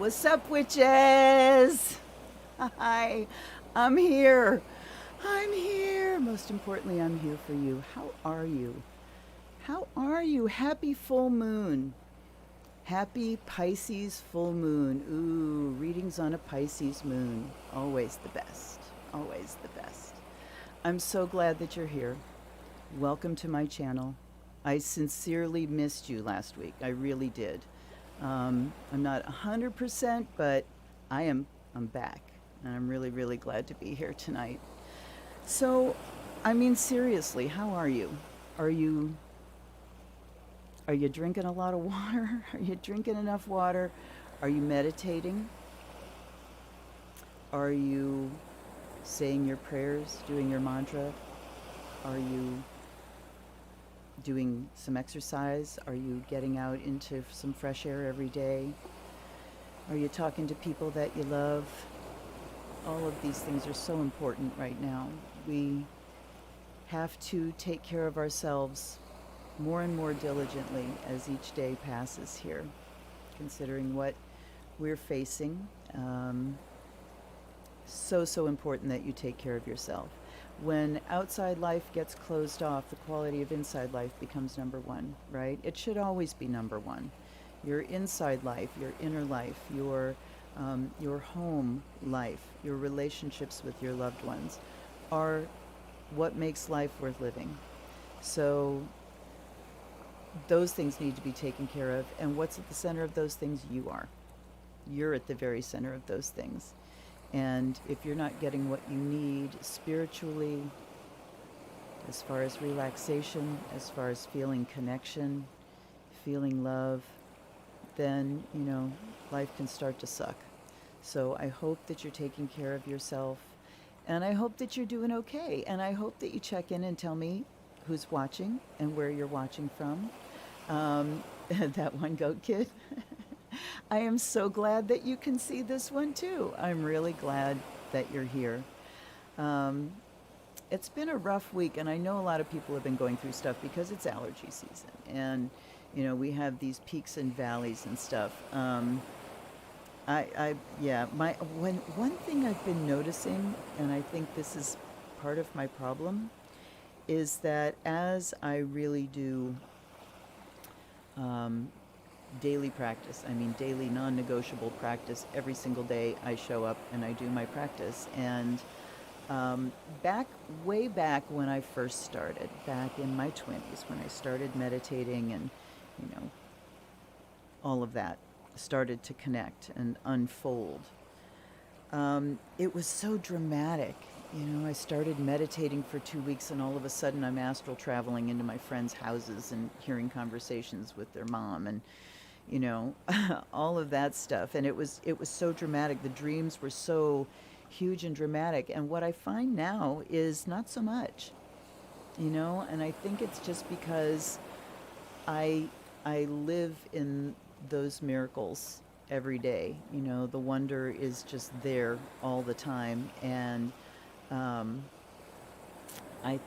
What's up, witches? Hi, I'm here. I'm here. Most importantly, I'm here for you. How are you? How are you? Happy full moon. Happy Pisces full moon. Ooh, readings on a Pisces moon. Always the best. Always the best. I'm so glad that you're here. Welcome to my channel. I sincerely missed you last week. I really did. I'm not 100%, but I'm back. And I'm really, really glad to be here tonight. So, I mean, seriously, how are you? Are you are you drinking a lot of water? Are you drinking enough water? Are you meditating? Are you saying your prayers, doing your mantra? Are you doing some exercise? Are you getting out into some fresh air every day? Are you talking to people that you love? All of these things are so important right now. We have to take care of ourselves more and more diligently as each day passes here, considering what we're facing. So important that you take care of yourself. When outside life gets closed off, the quality of inside life becomes number one, right? It should always be number one. Your inside life, your inner life, your home life, your relationships with your loved ones are what makes life worth living. So those things need to be taken care of. And what's at the center of those things? You are. You're at the very center of those things. And if you're not getting what you need spiritually, as far as relaxation, as far as feeling connection, feeling love, then, life can start to suck. So I hope that you're taking care of yourself. And I hope that you're doing okay. And I hope that you check in and tell me who's watching and where you're watching from. That one goat kid. I am so glad that you can see this one too. I'm really glad that you're here. It's been a rough week, and I know a lot of people have been going through stuff because it's allergy season. And, we have these peaks and valleys and stuff. One thing I've been noticing, and I think this is part of my problem, is that as I really do daily practice, daily non-negotiable practice, every single day I show up and I do my practice. And way back when I first started, back in my 20s, when I started meditating and, all of that started to connect and unfold, it was so dramatic. I started meditating for 2 weeks, and all of a sudden I'm astral traveling into my friends' houses and hearing conversations with their mom and, all of that stuff. And it was so dramatic. The dreams were so huge and dramatic. And what I find now is not so much, and I think it's just because I live in those miracles every day. The wonder is just there all the time. And I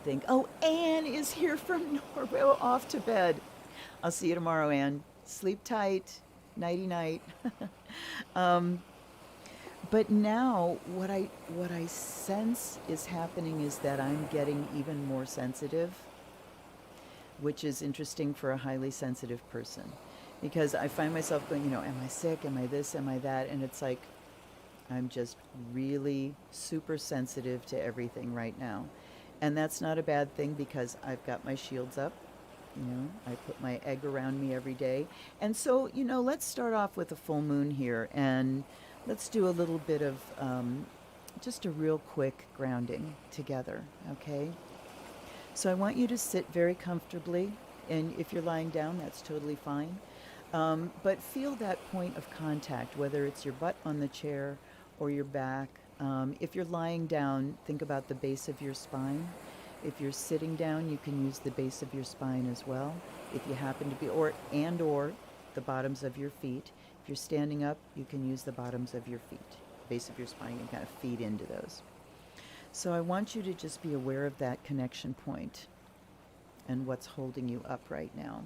think, oh, Anne is here from Norway. Oh, off to bed. I'll see you tomorrow, Anne. Sleep tight. Nighty night. But now what I sense is happening is that I'm getting even more sensitive, which is interesting for a highly sensitive person, because I find myself going, am I sick? Am I this? Am I that? And it's like I'm just really super sensitive to everything right now. And that's not a bad thing, because I've got my shields up. I put my egg around me every day. And so, let's start off with a full moon here, and let's do a little bit of just a real quick grounding together, okay? So I want you to sit very comfortably, and if you're lying down, that's totally fine. But feel that point of contact, whether it's your butt on the chair or your back. If you're lying down, think about the base of your spine. If you're sitting down, you can use the base of your spine as well. If you happen to be, or the bottoms of your feet. If you're standing up, you can use the bottoms of your feet. Base of your spine, and kind of feed into those. So I want you to just be aware of that connection point and what's holding you up right now.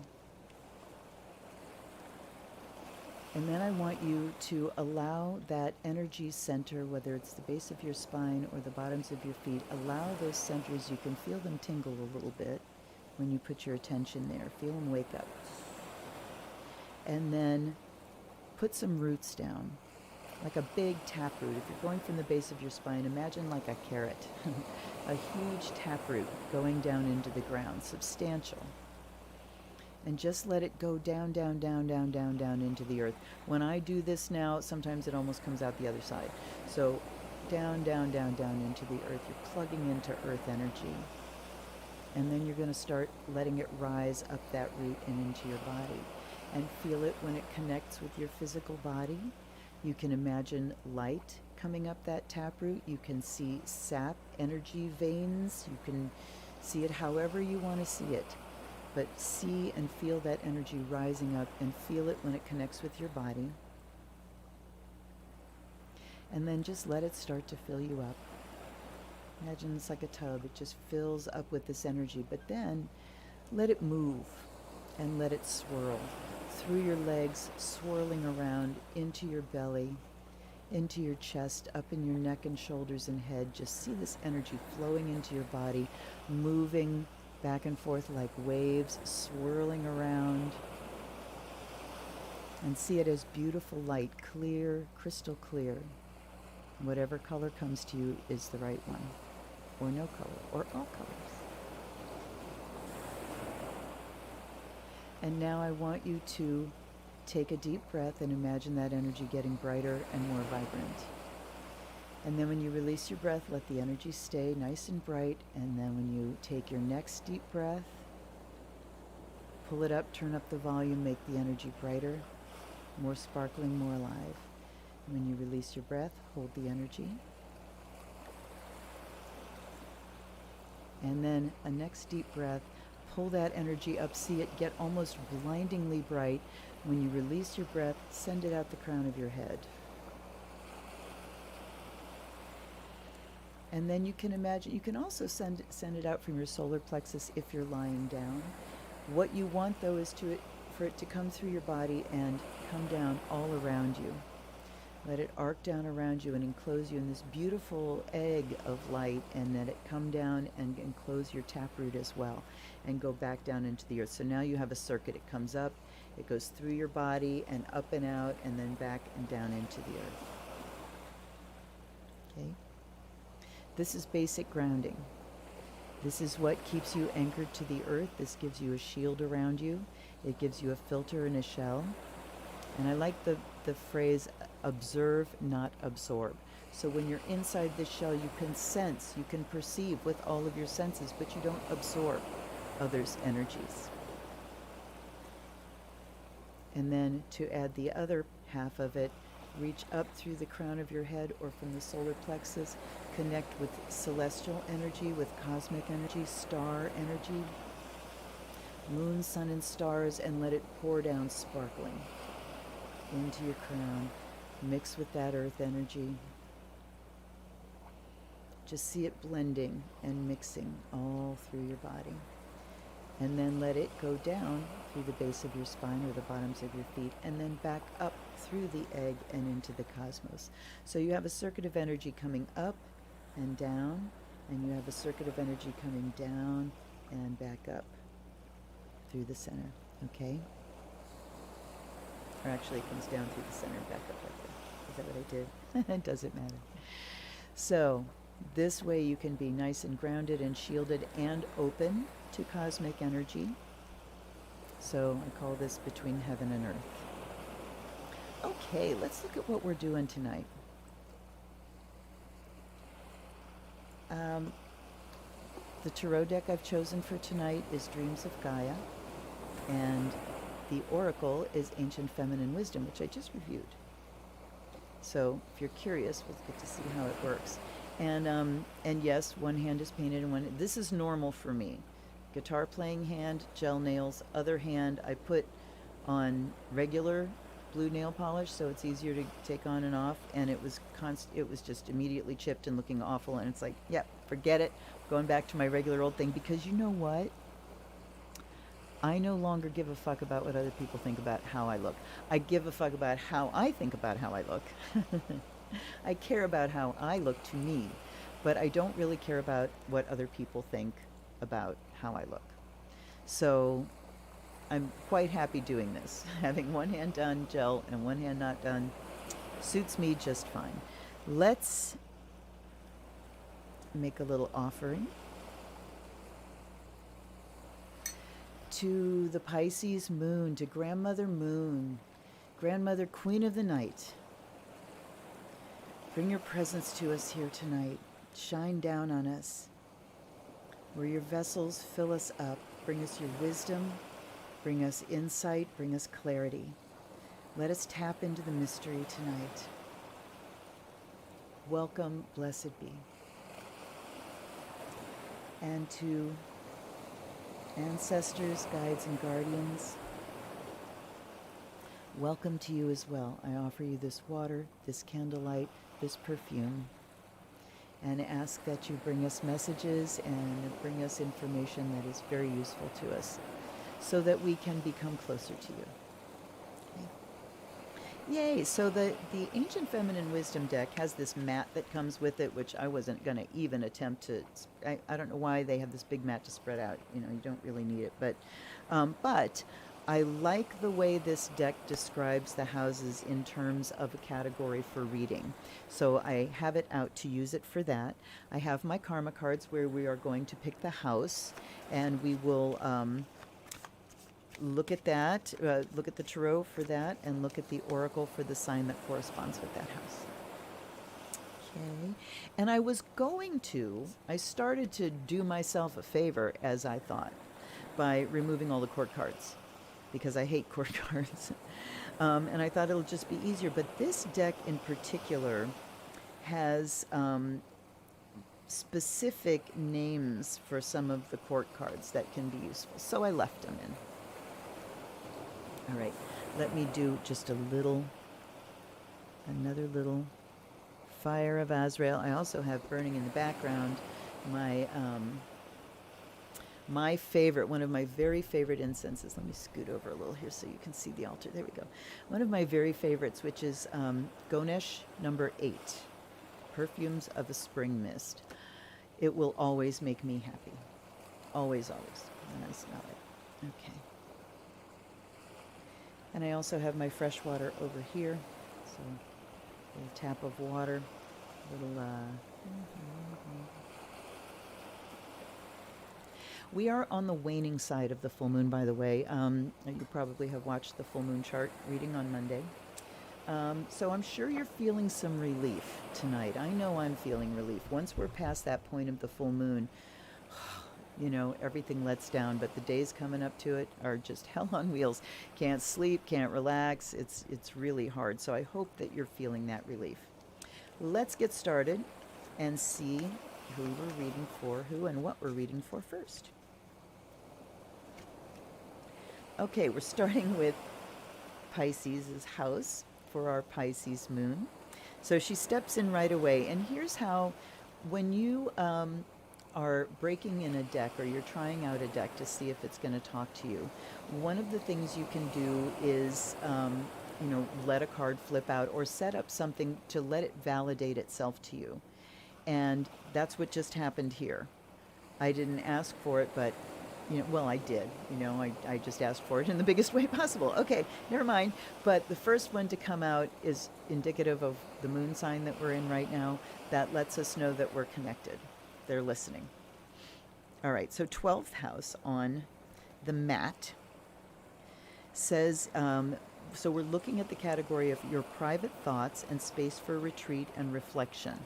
And then I want you to allow that energy center, whether it's the base of your spine or the bottoms of your feet, allow those centers, you can feel them tingle a little bit when you put your attention there. Feel them wake up. And then put some roots down, like a big taproot. If you're going from the base of your spine, imagine like a carrot, a huge taproot going down into the ground, substantial. And just let it go down, down, down, down, down, down into the earth. When I do this now, sometimes it almost comes out the other side. So down, down, down, down into the earth. You're plugging into earth energy. And then you're going to start letting it rise up that root and into your body. And feel it when it connects with your physical body. You can imagine light coming up that taproot. You can see sap, energy veins. You can see it however you want to see it. But see and feel that energy rising up, and feel it when it connects with your body. And then just let it start to fill you up. Imagine it's like a tub. It just fills up with this energy. But then let it move and let it swirl through your legs, swirling around into your belly, into your chest, up in your neck and shoulders and head. Just see this energy flowing into your body, moving back and forth like waves, swirling around. And see it as beautiful light, clear, crystal clear. Whatever color comes to you is the right one, or no color, or all colors. And now I want you to take a deep breath and imagine that energy getting brighter and more vibrant. And then when you release your breath, let the energy stay nice and bright. And then when you take your next deep breath, pull it up, turn up the volume, make the energy brighter, more sparkling, more alive. And when you release your breath, hold the energy. And then a next deep breath, pull that energy up, see it get almost blindingly bright. When you release your breath, send it out the crown of your head. And then you can imagine, you can also send it out from your solar plexus if you're lying down. What you want, though, is for it to come through your body and come down all around you. Let it arc down around you and enclose you in this beautiful egg of light, and let it come down and enclose your taproot as well, and go back down into the earth. So now you have a circuit. It comes up, it goes through your body and up and out, and then back and down into the earth. Okay? This is basic grounding. This is what keeps you anchored to the earth. This gives you a shield around you. It gives you a filter and a shell. And I like the phrase, observe, not absorb. So when you're inside this shell, you can sense, you can perceive with all of your senses, but you don't absorb others' energies. And then to add the other half of it, reach up through the crown of your head or from the solar plexus, connect with celestial energy, with cosmic energy, star energy, moon, sun, and stars, and let it pour down sparkling into your crown. Mix with that earth energy. Just see it blending and mixing all through your body. And then let it go down through the base of your spine or the bottoms of your feet, and then back up through the egg and into the cosmos. So you have a circuit of energy coming up and down, and you have a circuit of energy coming down and back up through the center, okay? Or actually it comes down through the center and back up like that. Is that what I did? It doesn't matter. So this way you can be nice and grounded and shielded and open to cosmic energy. So I call this between heaven and earth. Okay, let's look at what we're doing tonight. The tarot deck I've chosen for tonight is Dreams of Gaia, and the oracle is Ancient Feminine Wisdom, which I just reviewed. So if you're curious, we'll get to see how it works. And yes, one hand is painted and one. This is normal for me. Guitar playing hand, gel nails. Other hand, I put on regular blue nail polish, so it's easier to take on and off. And it was just immediately chipped and looking awful. And it's like, yep, forget it. Going back to my regular old thing, because you know what? I no longer give a fuck about what other people think about how I look. I give a fuck about how I think about how I look. I care about how I look to me, but I don't really care about what other people think about how I look. So I'm quite happy doing this. Having one hand done gel and one hand not done suits me just fine. Let's make a little offering to the Pisces moon, to Grandmother Moon, Grandmother Queen of the Night. Bring your presence to us here tonight. Shine down on us. Where your vessels fill us up. Bring us your wisdom. Bring us insight. Bring us clarity. Let us tap into the mystery tonight. Welcome, blessed be. And to ancestors, guides, and guardians, welcome to you as well. I offer you this water, this candlelight, this perfume, and ask that you bring us messages and bring us information that is very useful to us so that we can become closer to you. Okay. Yay! So the Ancient Feminine Wisdom deck has this mat that comes with it, which I wasn't going to even attempt to. I don't know why they have this big mat to spread out. You know, you don't really need it, but I like the way this deck describes the houses in terms of a category for reading. So I have it out to use it for that. I have my karma cards where we are going to pick the house, and we will look at that, look at the tarot for that, and look at the oracle for the sign that corresponds with that house. Okay. And I started to do myself a favor, as I thought, by removing all the court cards, because I hate court cards. And I thought it'll just be easier. But this deck in particular has specific names for some of the court cards that can be useful. So I left them in. All right, let me do just another little fire of Azrael. I also have burning in the background my favorite, one of my very favorite incenses. Let me scoot over a little here so you can see the altar. There we go. One of my very favorites, which is Ganesh number 8, Perfumes of a Spring Mist. It will always make me happy. Always, always, when I smell it. Okay. And I also have my fresh water over here. So a little tap of water, little We are on the waning side of the full moon, by the way. You probably have watched the full moon chart reading on Monday. So I'm sure you're feeling some relief tonight. I know I'm feeling relief. Once we're past that point of the full moon, you know, everything lets down, but the days coming up to it are just hell on wheels. Can't sleep, can't relax. It's really hard. So I hope that you're feeling that relief. Let's get started and see who we're reading for, who and what we're reading for first. Okay, we're starting with Pisces' house for our Pisces moon. So she steps in right away. And here's how, when you are breaking in a deck or you're trying out a deck to see if it's going to talk to you, one of the things you can do is, let a card flip out or set up something to let it validate itself to you. And that's what just happened here. I didn't ask for it, but I did. I just asked for it in the biggest way possible. Okay, never mind. But the first one to come out is indicative of the moon sign that we're in right now. That lets us know that we're connected. They're listening. All right, so 12th house on the mat says, so we're looking at the category of your private thoughts and space for retreat and reflection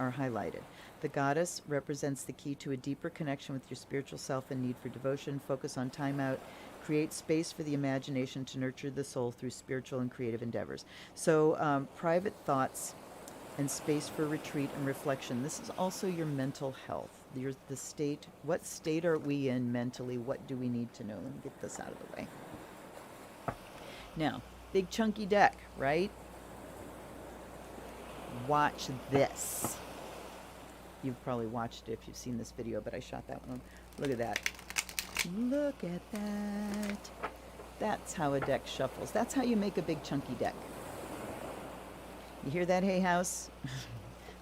are highlighted. The goddess represents the key to a deeper connection with your spiritual self and need for devotion. Focus on time out. Create space for the imagination to nurture the soul through spiritual and creative endeavors. So private thoughts and space for retreat and reflection. This is also your mental health. The state. What state are we in mentally? What do we need to know? Let me get this out of the way. Now, big chunky deck, right? Watch this. You've probably watched it if you've seen this video, but I shot that one. Look at that. Look at that. That's how a deck shuffles. That's how you make a big chunky deck. You hear that, Hay House?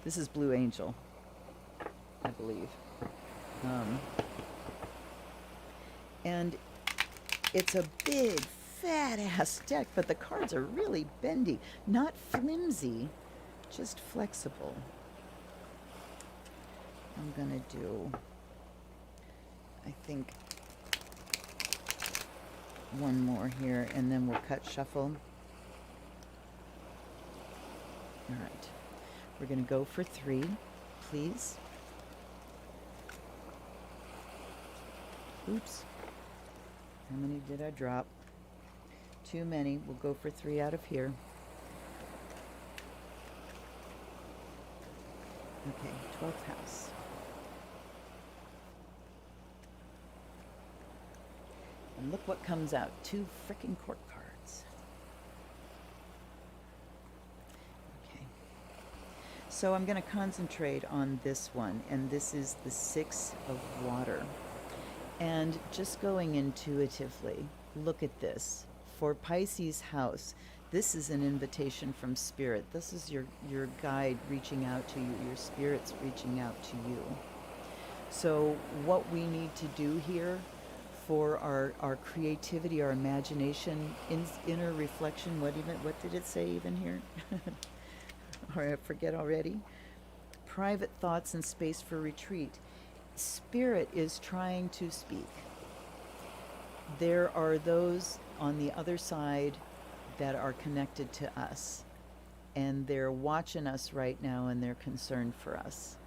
This is Blue Angel, I believe. And it's a big, fat-ass deck, but the cards are really bendy. Not flimsy, just flexible. I'm gonna do, I think, one more here, and then we'll cut shuffle. All right, we're gonna go for 3, please. Oops, how many did I drop? Too many. We'll go for 3 out of here. Okay, 12th house. And look what comes out. 2 frickin' court cards. Okay. So I'm going to concentrate on this one, and this is the 6 of water. And just going intuitively, look at this. For Pisces house, this is an invitation from Spirit. This is your guide reaching out to you, your spirits reaching out to you. So what we need to do here for our creativity, our imagination, inner reflection, what did it say even here? Or I forget already. Private thoughts and space for retreat. Spirit is trying to speak. There are those on the other side that are connected to us, and they're watching us right now, and they're concerned for us,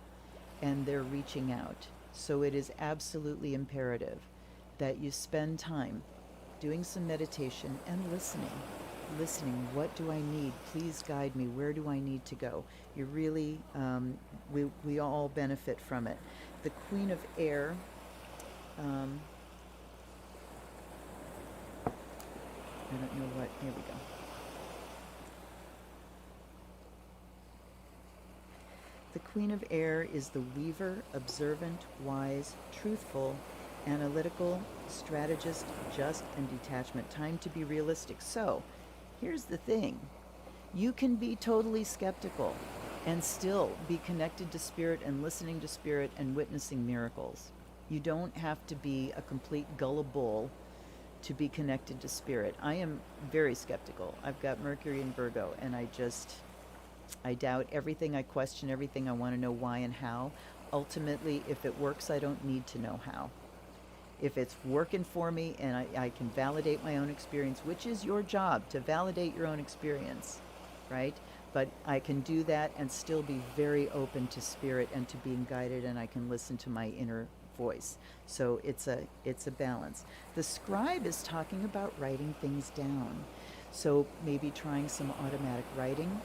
and they're reaching out. So it is absolutely imperative that you spend time doing some meditation and listening. What do I need? Please guide me. Where do I need to go? You really, we all benefit from it. The Queen of Air, I don't know what, here we go. The Queen of Air is the weaver, observant, wise, truthful, analytical, strategist, just, and detachment. Time to be realistic. So, here's the thing. You can be totally skeptical and still be connected to Spirit and listening to Spirit and witnessing miracles. You don't have to be a complete gullible to be connected to Spirit. I am very skeptical. I've got Mercury in Virgo, and I doubt everything. I question everything. I want to know why and how. Ultimately, if it works, I don't need to know how. If it's working for me and I can validate my own experience, which is your job, to validate your own experience, right? But I can do that and still be very open to Spirit and to being guided, and I can listen to my inner voice. So it's a balance. The scribe is talking about writing things down. So maybe trying some automatic writing,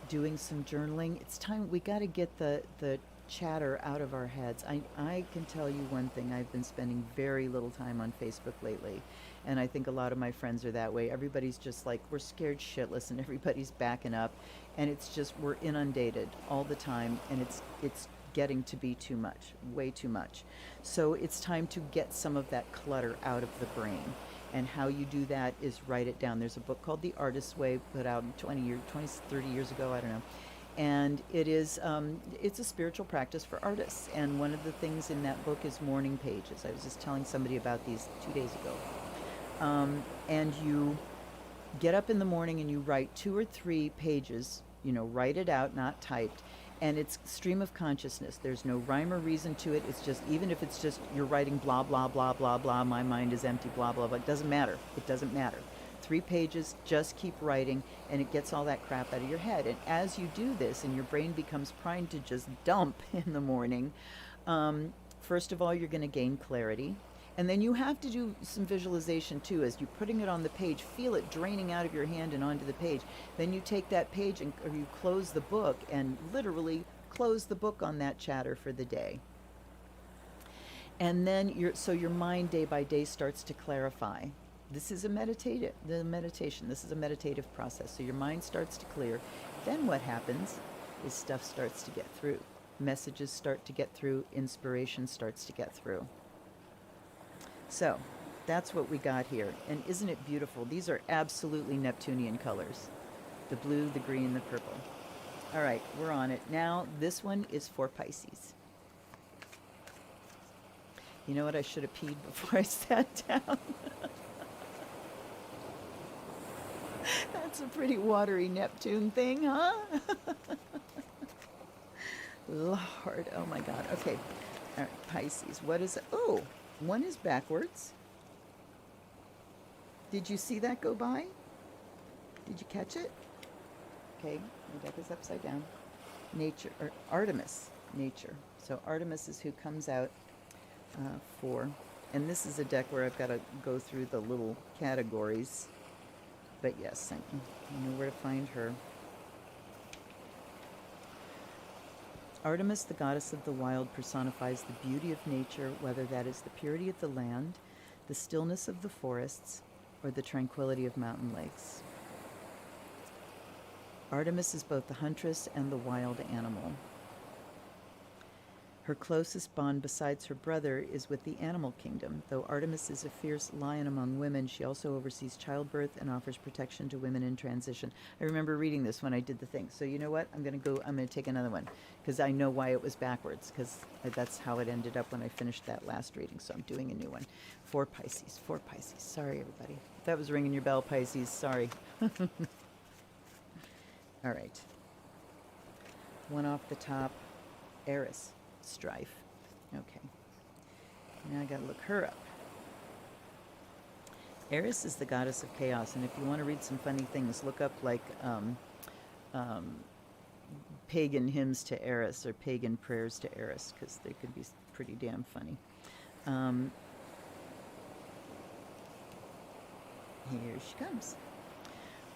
doing some journaling. It's time, we got to get the chatter out of our heads. I can tell you one thing. I've been spending very little time on Facebook lately, and I think a lot of my friends are that way. Everybody's just like, we're scared shitless, and everybody's backing up, and it's just, we're inundated all the time, and it's getting to be too much, way too much. So it's time to get some of that clutter out of the brain. And how you do that is write it down. There's a book called The Artist's Way, put out 20, 30 years ago, I don't know. And it is, it's a spiritual practice for artists. And one of the things in that book is morning pages. I was just telling somebody about these 2 days ago. And you get up in the morning and you write 2 or 3 pages, write it out, not typed. And it's stream of consciousness. There's no rhyme or reason to it. It's just, even if it's just you're writing blah, blah, blah, blah, blah, my mind is empty, blah, blah, blah. It doesn't matter. It doesn't matter. 3 pages, just keep writing, and it gets all that crap out of your head. And as you do this, and your brain becomes primed to just dump in the morning, first of all, you're going to gain clarity. And then you have to do some visualization too. As you're putting it on the page, feel it draining out of your hand and onto the page. Then you take that page or you close the book and literally close the book on that chatter for the day. And then your mind day by day starts to clarify. This is meditation. This is a meditative process. So your mind starts to clear. Then what happens is stuff starts to get through. Messages start to get through. Inspiration starts to get through. So that's what we got here. And isn't it beautiful? These are absolutely Neptunian colors. The blue, the green, the purple. All right, we're on it. Now, this one is for Pisces. You know what? I should have peed before I sat down. That's a pretty watery Neptune thing, huh? Lord, oh my God. Okay, all right, Pisces. What is it? Oh, one is backwards. Did you see that go by? Did you catch it? Okay, the deck is upside down. Nature, or Artemis, nature. So Artemis is who comes out for, and this is a deck where I've got to go through the little categories. But yes, I know where to find her. Artemis, the goddess of the wild, personifies the beauty of nature, whether that is the purity of the land, the stillness of the forests, or the tranquility of mountain lakes. Artemis is both the huntress and the wild animal. Her closest bond besides her brother is with the animal kingdom. Though Artemis is a fierce lion among women, she also oversees childbirth and offers protection to women in transition. I remember reading this when I did the thing. So you know what? I'm going to take another one because I know why it was backwards, because that's how it ended up when I finished that last reading. So I'm doing a new one. For Pisces. Sorry, everybody. If that was ringing your bell, Pisces. Sorry. All right. One off the top. Eris. Strife. Okay. Now I gotta look her up. Eris is the goddess of chaos, and if you want to read some funny things, look up like pagan hymns to Eris or pagan prayers to Eris, because they could be pretty damn funny. Here she comes.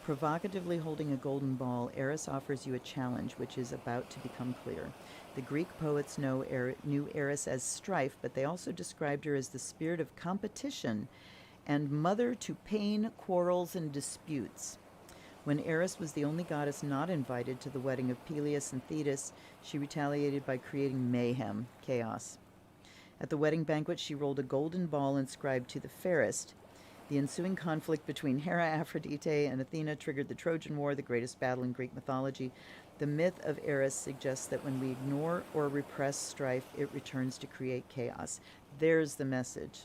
Provocatively holding a golden ball, Eris offers you a challenge which is about to become clear. The Greek poets knew Eris as Strife, but they also described her as the spirit of competition and mother to pain, quarrels, and disputes. When Eris was the only goddess not invited to the wedding of Peleus and Thetis, she retaliated by creating mayhem, chaos. At the wedding banquet, she rolled a golden ball inscribed "to the fairest." The ensuing conflict between Hera, Aphrodite, and Athena triggered the Trojan War, the greatest battle in Greek mythology. The myth of Eris suggests that when we ignore or repress strife, it returns to create chaos. There's the message.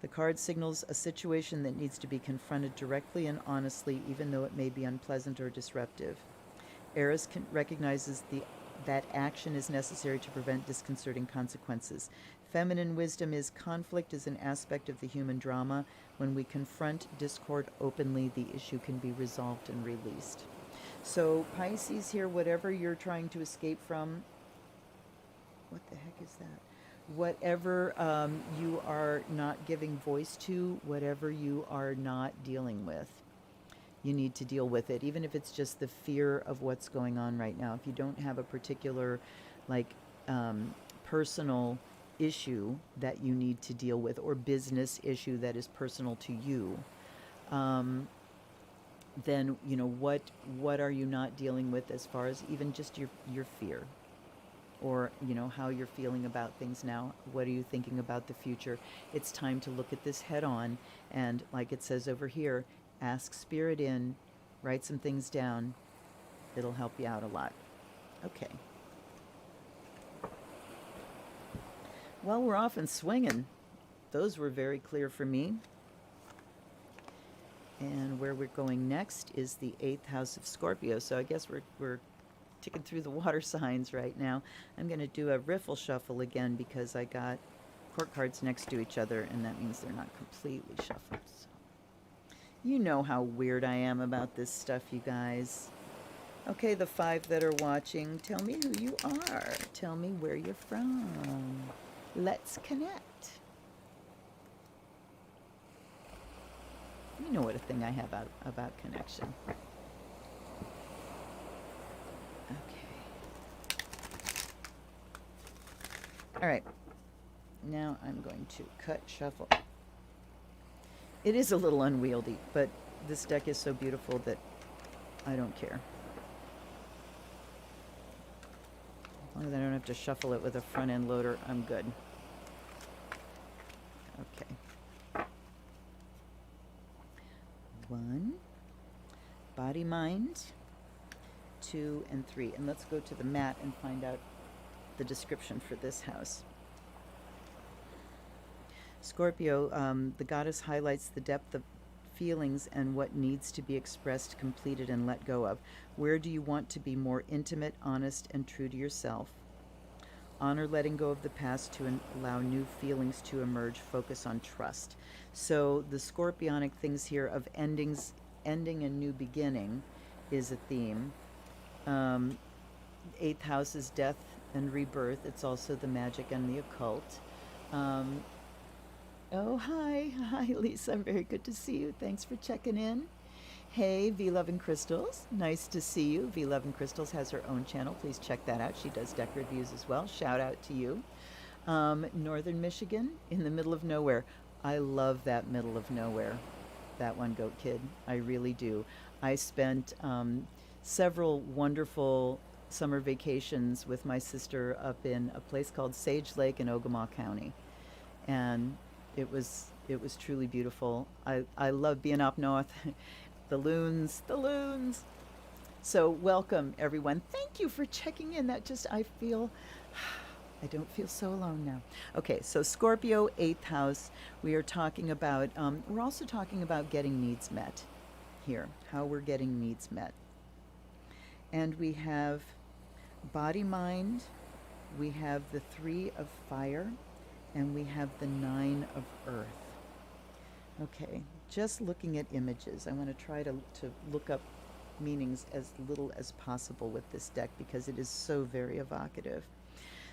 The card signals a situation that needs to be confronted directly and honestly, even though it may be unpleasant or disruptive. Eris recognizes that action is necessary to prevent disconcerting consequences. Feminine wisdom is conflict is an aspect of the human drama. When we confront discord openly, the issue can be resolved and released. So Pisces here, whatever you're trying to escape from, what the heck is that? Whatever you are not giving voice to, whatever you are not dealing with, you need to deal with it, even if it's just the fear of what's going on right now. If you don't have a particular, personal issue that you need to deal with, or business issue that is personal to you, then what are you not dealing with as far as even just your fear, or how you're feeling about things now. What are you thinking about the future? It's time to look at this head on, and like it says over here, ask spirit in, write some things down. It'll help you out a lot. Okay. Well, we're off and swinging. Those were very clear for me. And where we're going next is the 8th house of Scorpio. So I guess we're ticking through the water signs right now. I'm going to do a riffle shuffle again because I got court cards next to each other, and that means they're not completely shuffled. So. You know how weird I am about this stuff, you guys. Okay, the 5 that are watching, tell me who you are. Tell me where you're from. Let's connect. You know what a thing I have about connection. Okay. All right. Now I'm going to cut, shuffle. It is a little unwieldy, but this deck is so beautiful that I don't care. As long as I don't have to shuffle it with a front end loader, I'm good. Okay. body, mind, 2 and 3. And let's go to the mat and find out the description for this house. Scorpio, the goddess highlights the depth of feelings and what needs to be expressed, completed, and let go of. Where do you want to be more intimate, honest, and true to yourself? Honor letting go of the past to allow new feelings to emerge. Focus on trust. So the scorpionic things here of ending and new beginning is a theme. Eighth house is death and rebirth. It's also the magic and the occult. Oh, hi, Lisa. Very good to see you. Thanks for checking in. Hey, V Love and Crystals. Nice to see you. V Love and Crystals has her own channel. Please check that out. She does deck reviews as well. Shout out to you. Northern Michigan, in the middle of nowhere. I love that middle of nowhere. That one, Goat Kid. I really do. I spent several wonderful summer vacations with my sister up in a place called Sage Lake in Ogama County. And it was truly beautiful. I love being up north. The loons. So welcome, everyone. Thank you for checking in. I don't feel so alone now. Okay, so Scorpio, 8th house. We are talking about, we're also talking about getting needs met here, how we're getting needs met. And we have body, mind. We have the 3 of fire. And we have the 9 of earth. Okay, just looking at images. I want to try to look up meanings as little as possible with this deck because it is so very evocative.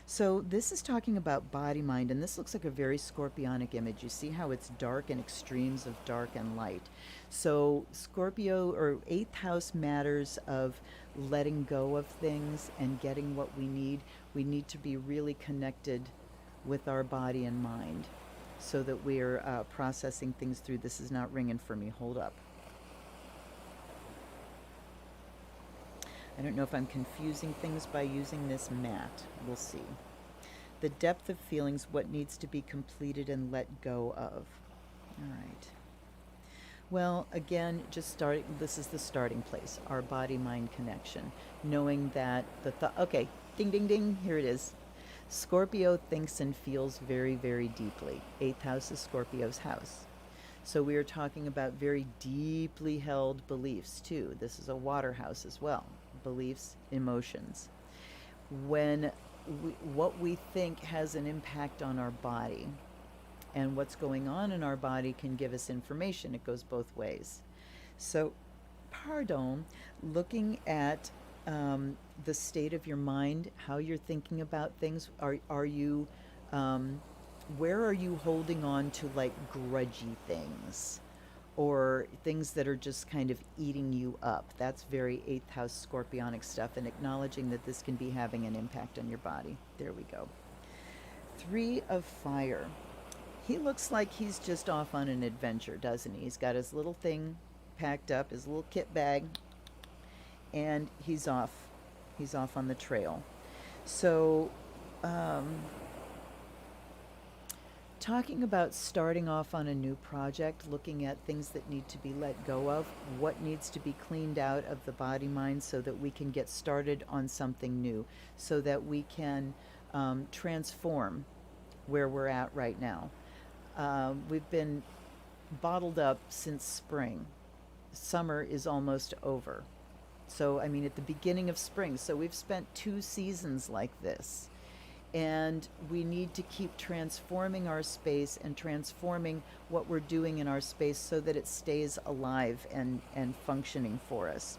So this is talking about body, mind, and this looks like a very scorpionic image. You see how it's dark and extremes of dark and light. So Scorpio or 8th house matters of letting go of things and getting what we need. We need to be really connected with our body and mind so that we're processing things through. This is not ringing for me. Hold up. I don't know if I'm confusing things by using this mat. We'll see. The depth of feelings, what needs to be completed and let go of. All right. Well, again, this is the starting place, our body-mind connection, knowing that okay, ding, ding, ding, here it is. Scorpio thinks and feels very, very deeply. 8th house is Scorpio's house. So we are talking about very deeply held beliefs too. This is a water house as well. Beliefs, emotions. What we think has an impact on our body, and what's going on in our body can give us information. It goes both ways. So, looking at the state of your mind, how you're thinking about things. Are you, where are you holding on to like grudgy things or things that are just kind of eating you up? That's very 8th house scorpionic stuff, and acknowledging that this can be having an impact on your body. There we go. 3 of fire. He looks like he's just off on an adventure, doesn't he? He's got his little thing packed up, his little kit bag, and he's off. He's off on the trail. So, talking about starting off on a new project, looking at things that need to be let go of, what needs to be cleaned out of the body mind so that we can get started on something new, so that we can transform where we're at right now. We've been bottled up since spring. Summer is almost over. So, I mean, at the beginning of spring. So we've spent 2 seasons like this. And we need to keep transforming our space and transforming what we're doing in our space so that it stays alive and functioning for us.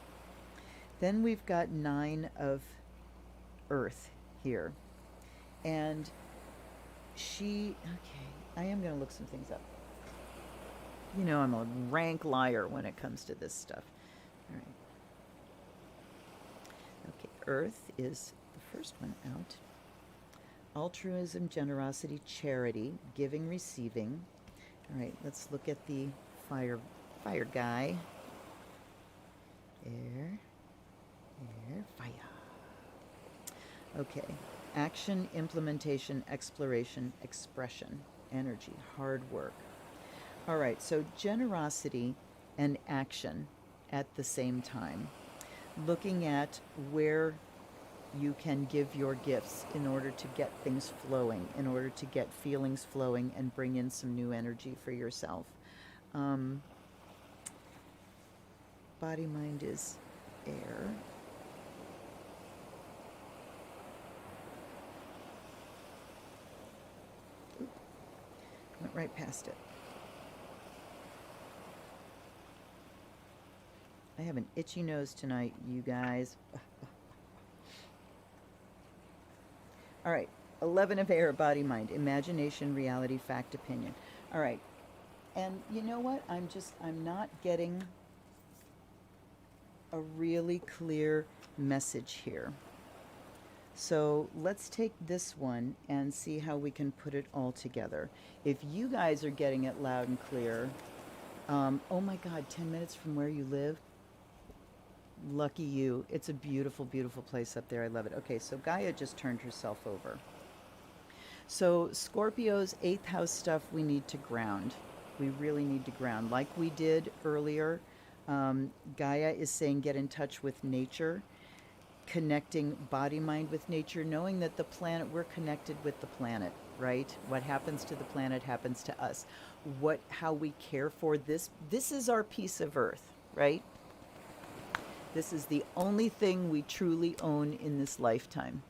Then we've got 9 of earth here. And okay, I am going to look some things up. You know, I'm a rank liar when it comes to this stuff. All right. Okay, earth is the first one out. Altruism, generosity, charity, giving, receiving. All right, let's look at the fire guy. Air, fire. Okay, action, implementation, exploration, expression, energy, hard work. All right, so generosity and action at the same time. Looking at where you can give your gifts in order to get things flowing, in order to get feelings flowing and bring in some new energy for yourself. Um, Body mind is air. Oop, went right past it. I have an itchy nose tonight, you guys. All right, 11 of air, body, mind, imagination, reality, fact, opinion. All right, and you know what? I'm not getting a really clear message here. So let's take this one and see how we can put it all together. If you guys are getting it loud and clear, oh my God, 10 minutes from where you live? Lucky you. It's a beautiful, beautiful place up there. I love it. Okay, so Gaia just turned herself over. So Scorpio's 8th house stuff we need to ground. We really need to ground. Like we did earlier, Gaia is saying get in touch with nature, connecting body, mind with nature, knowing that the planet, we're connected with the planet, right? What happens to the planet happens to us. How we care for this is our piece of earth, right? This is the only thing we truly own in this lifetime.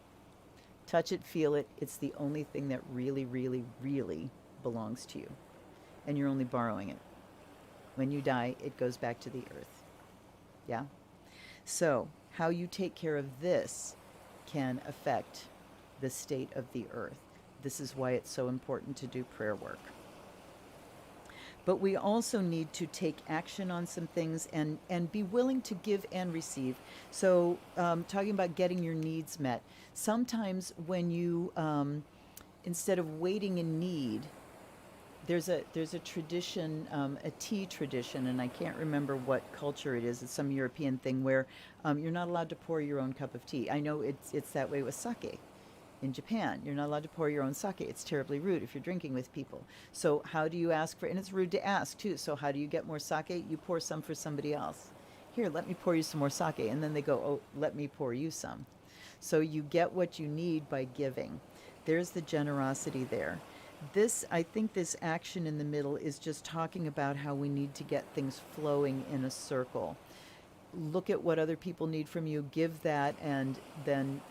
Touch it, feel it. It's the only thing that really, really, really belongs to you. And you're only borrowing it. When you die, it goes back to the earth. Yeah? So, how you take care of this can affect the state of the earth. This is why it's so important to do prayer work. But we also need to take action on some things and be willing to give and receive. So talking about getting your needs met. Sometimes when you, instead of waiting in need, there's a tradition, a tea tradition, and I can't remember what culture it is. It's some European thing where you're not allowed to pour your own cup of tea. I know it's that way with sake. In Japan, you're not allowed to pour your own sake. It's terribly rude if you're drinking with people. So how do you ask for, and it's rude to ask too, so how do you get more sake? You pour some for somebody else. Here, let me pour you some more sake. And then they go, oh, let me pour you some. So you get what you need by giving. There's the generosity there. I think this action in the middle is just talking about how we need to get things flowing in a circle. Look at what other people need from you, give that, and then,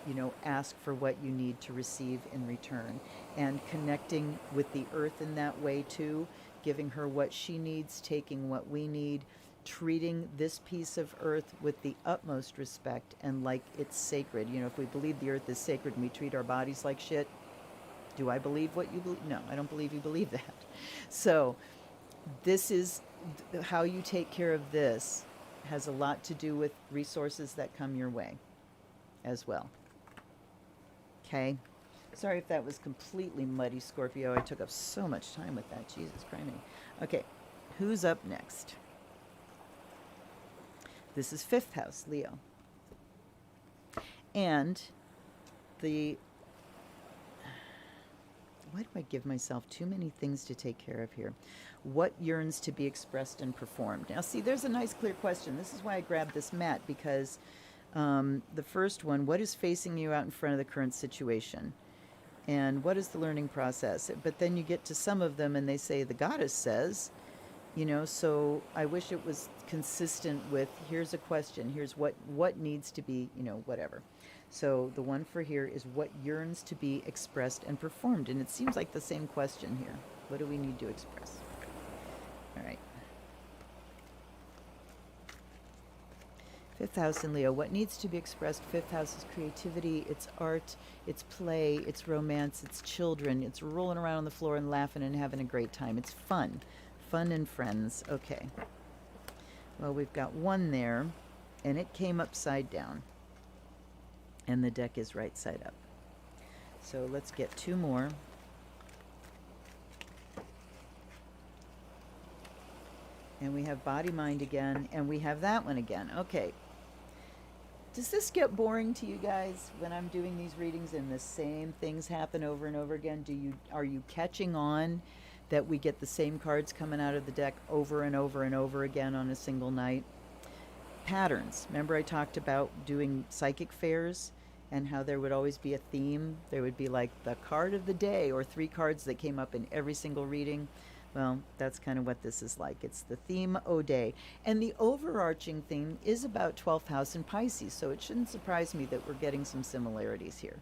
ask for what you need to receive in return. And connecting with the earth in that way too, giving her what she needs, taking what we need, treating this piece of earth with the utmost respect and like it's sacred. If we believe the earth is sacred and we treat our bodies like shit, do I believe what you believe? No, I don't believe you believe that. So this is how you take care of this. Has a lot to do with resources that come your way as well. Okay? Sorry if that was completely muddy, Scorpio. I took up so much time with that. Jesus Christ. Okay, who's up next? This is 5th house, Leo. And why do I give myself too many things to take care of here? What yearns to be expressed and performed? Now, see, there's a nice, clear question. This is why I grabbed this mat, because the first one, what is facing you out in front of the current situation? And what is the learning process? But then you get to some of them and they say, the goddess says, so I wish it was consistent with, here's a question, here's what needs to be, whatever. So the one for here is what yearns to be expressed and performed. And it seems like the same question here. What do we need to express? All right. 5th house in Leo. What needs to be expressed? 5th house is creativity, it's art, it's play, it's romance, it's children, it's rolling around on the floor and laughing and having a great time. It's fun. Fun and friends. Okay. Well, we've got one there, and it came upside down. And the deck is right side up. So let's get 2 more. And we have body, mind again, and we have that one again. Okay. Does this get boring to you guys when I'm doing these readings and the same things happen over and over again? Are you catching on that we get the same cards coming out of the deck over and over and over again on a single night? Patterns. Remember I talked about doing psychic fairs and how there would always be a theme? There would be like the card of the day or three cards that came up in every single reading. Well, that's kind of what this is like. It's the theme O Day. And the overarching theme is about 12th house in Pisces, so it shouldn't surprise me that we're getting some similarities here.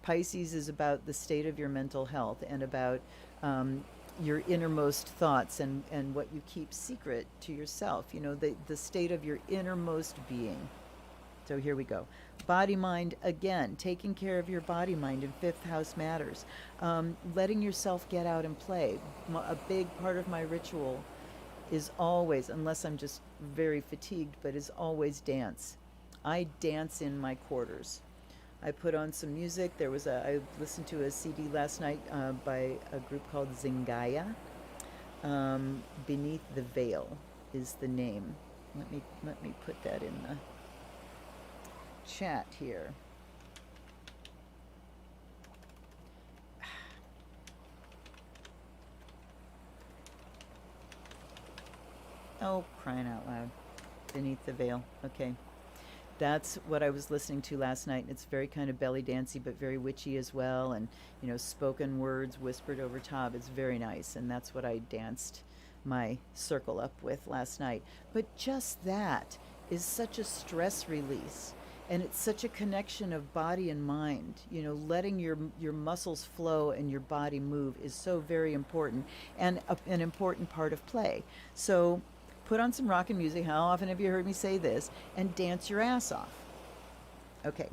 Pisces is about the state of your mental health and about your innermost thoughts and what you keep secret to yourself, the state of your innermost being. So here we go. Body mind, again, taking care of your body mind in fifth house matters. Letting yourself get out and play. A big part of my ritual is always, unless I'm just very fatigued, but is always dance. I dance in my quarters. I put on some music. I listened to a CD last night by a group called Gaia. Beneath the Veil is the name. Let me put that in the chat here. Oh, crying out loud. Beneath the Veil. Okay. That's what I was listening to last night. It's very kind of belly dancey, but very witchy as well. And, spoken words whispered over top. It's very nice. And that's what I danced my circle up with last night. But just that is such a stress release. And it's such a connection of body and mind. Letting your muscles flow and your body move is so very important and an important part of play. So put on some rock and music. How often have you heard me say this? And dance your ass off. Okay.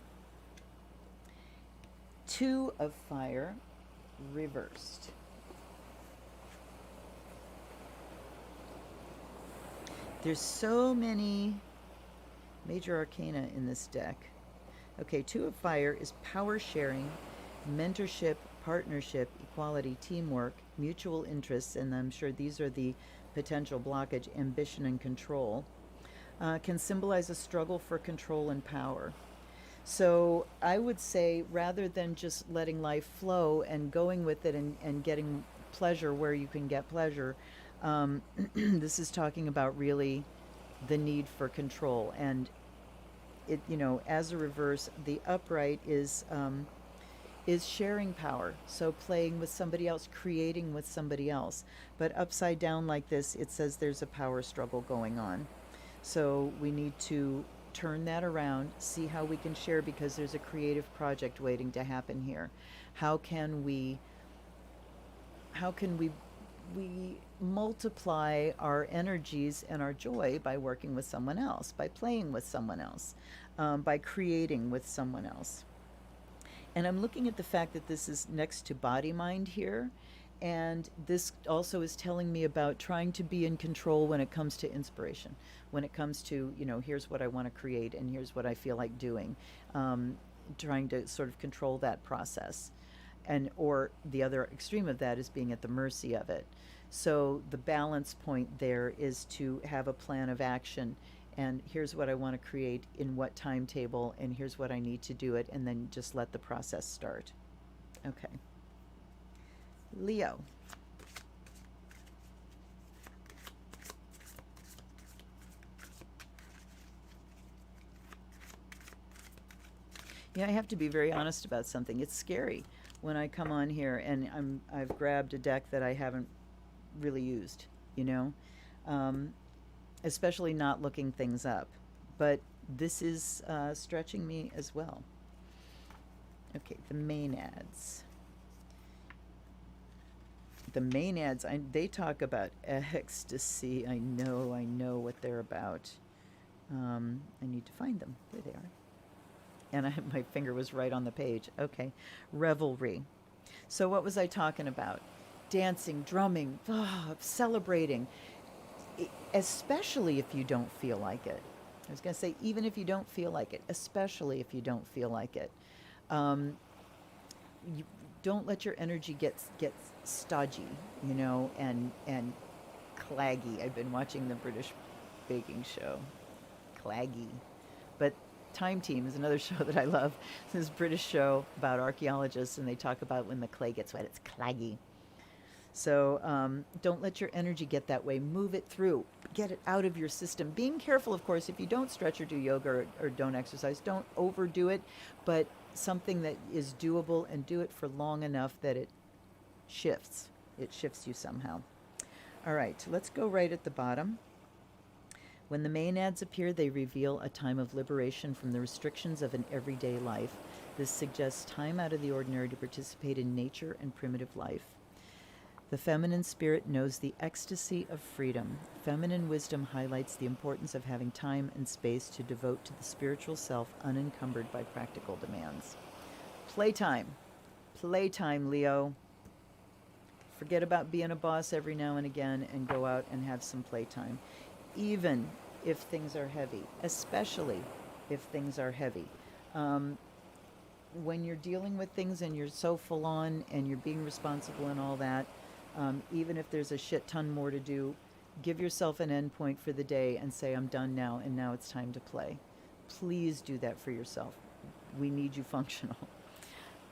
2 of fire reversed. There's so many major arcana in this deck. Okay, 2 of fire is power sharing, mentorship, partnership, equality, teamwork, mutual interests, and I'm sure these are the potential blockage, ambition and control, can symbolize a struggle for control and power. So I would say rather than just letting life flow and going with it and getting pleasure where you can get pleasure, this is talking about really the need for control. And it, as a reverse, the upright is sharing power. So playing with somebody else, creating with somebody else. But upside down like this, it says there's a power struggle going on. So we need to turn that around, see how we can share, because there's a creative project waiting to happen here. How can we multiply our energies and our joy by working with someone else, by playing with someone else, by creating with someone else? And I'm looking at the fact that this is next to body mind here. And this also is telling me about trying to be in control when it comes to inspiration, when it comes to, here's what I want to create and here's what I feel like doing, trying to sort of control that process. Or the other extreme of that is being at the mercy of it. So the balance point there is to have a plan of action, and here's what I want to create in what timetable, and here's what I need to do it, and then just let the process start. Okay. Leo. I have to be very honest about something. It's scary when I come on here and I've grabbed a deck that I haven't really used, especially not looking things up. But this is stretching me as well. Okay, the Maenads. The Maenads, they talk about ecstasy. I know what they're about. I need to find them. There they are. And my finger was right on the page. Okay. Revelry. So what was I talking about? Dancing, drumming, celebrating, especially if you don't feel like it. I was going to say, even if you don't feel like it, especially if you don't feel like it. You don't let your energy get stodgy, and claggy. I've been watching the British baking show. Claggy. But Time Team is another show that I love. This British show about archaeologists, and they talk about when the clay gets wet, it's claggy. So don't let your energy get that way. Move it through. Get it out of your system. Being careful, of course, if you don't stretch or do yoga or don't exercise, don't overdo it, but something that is doable, and do it for long enough that it shifts. It shifts you somehow. All right, let's go right at the bottom. When the maenads appear, they reveal a time of liberation from the restrictions of an everyday life. This suggests time out of the ordinary to participate in nature and primitive life. The feminine spirit knows the ecstasy of freedom. Feminine wisdom highlights the importance of having time and space to devote to the spiritual self unencumbered by practical demands. Playtime. Playtime, Leo. Forget about being a boss every now and again and go out and have some playtime. Even if things are heavy, especially if things are heavy. When you're dealing with things and you're so full on and you're being responsible and all that, even if there's a shit ton more to do, give yourself an end point for the day and say, I'm done now, and now it's time to play. Please do that for yourself. We need you functional.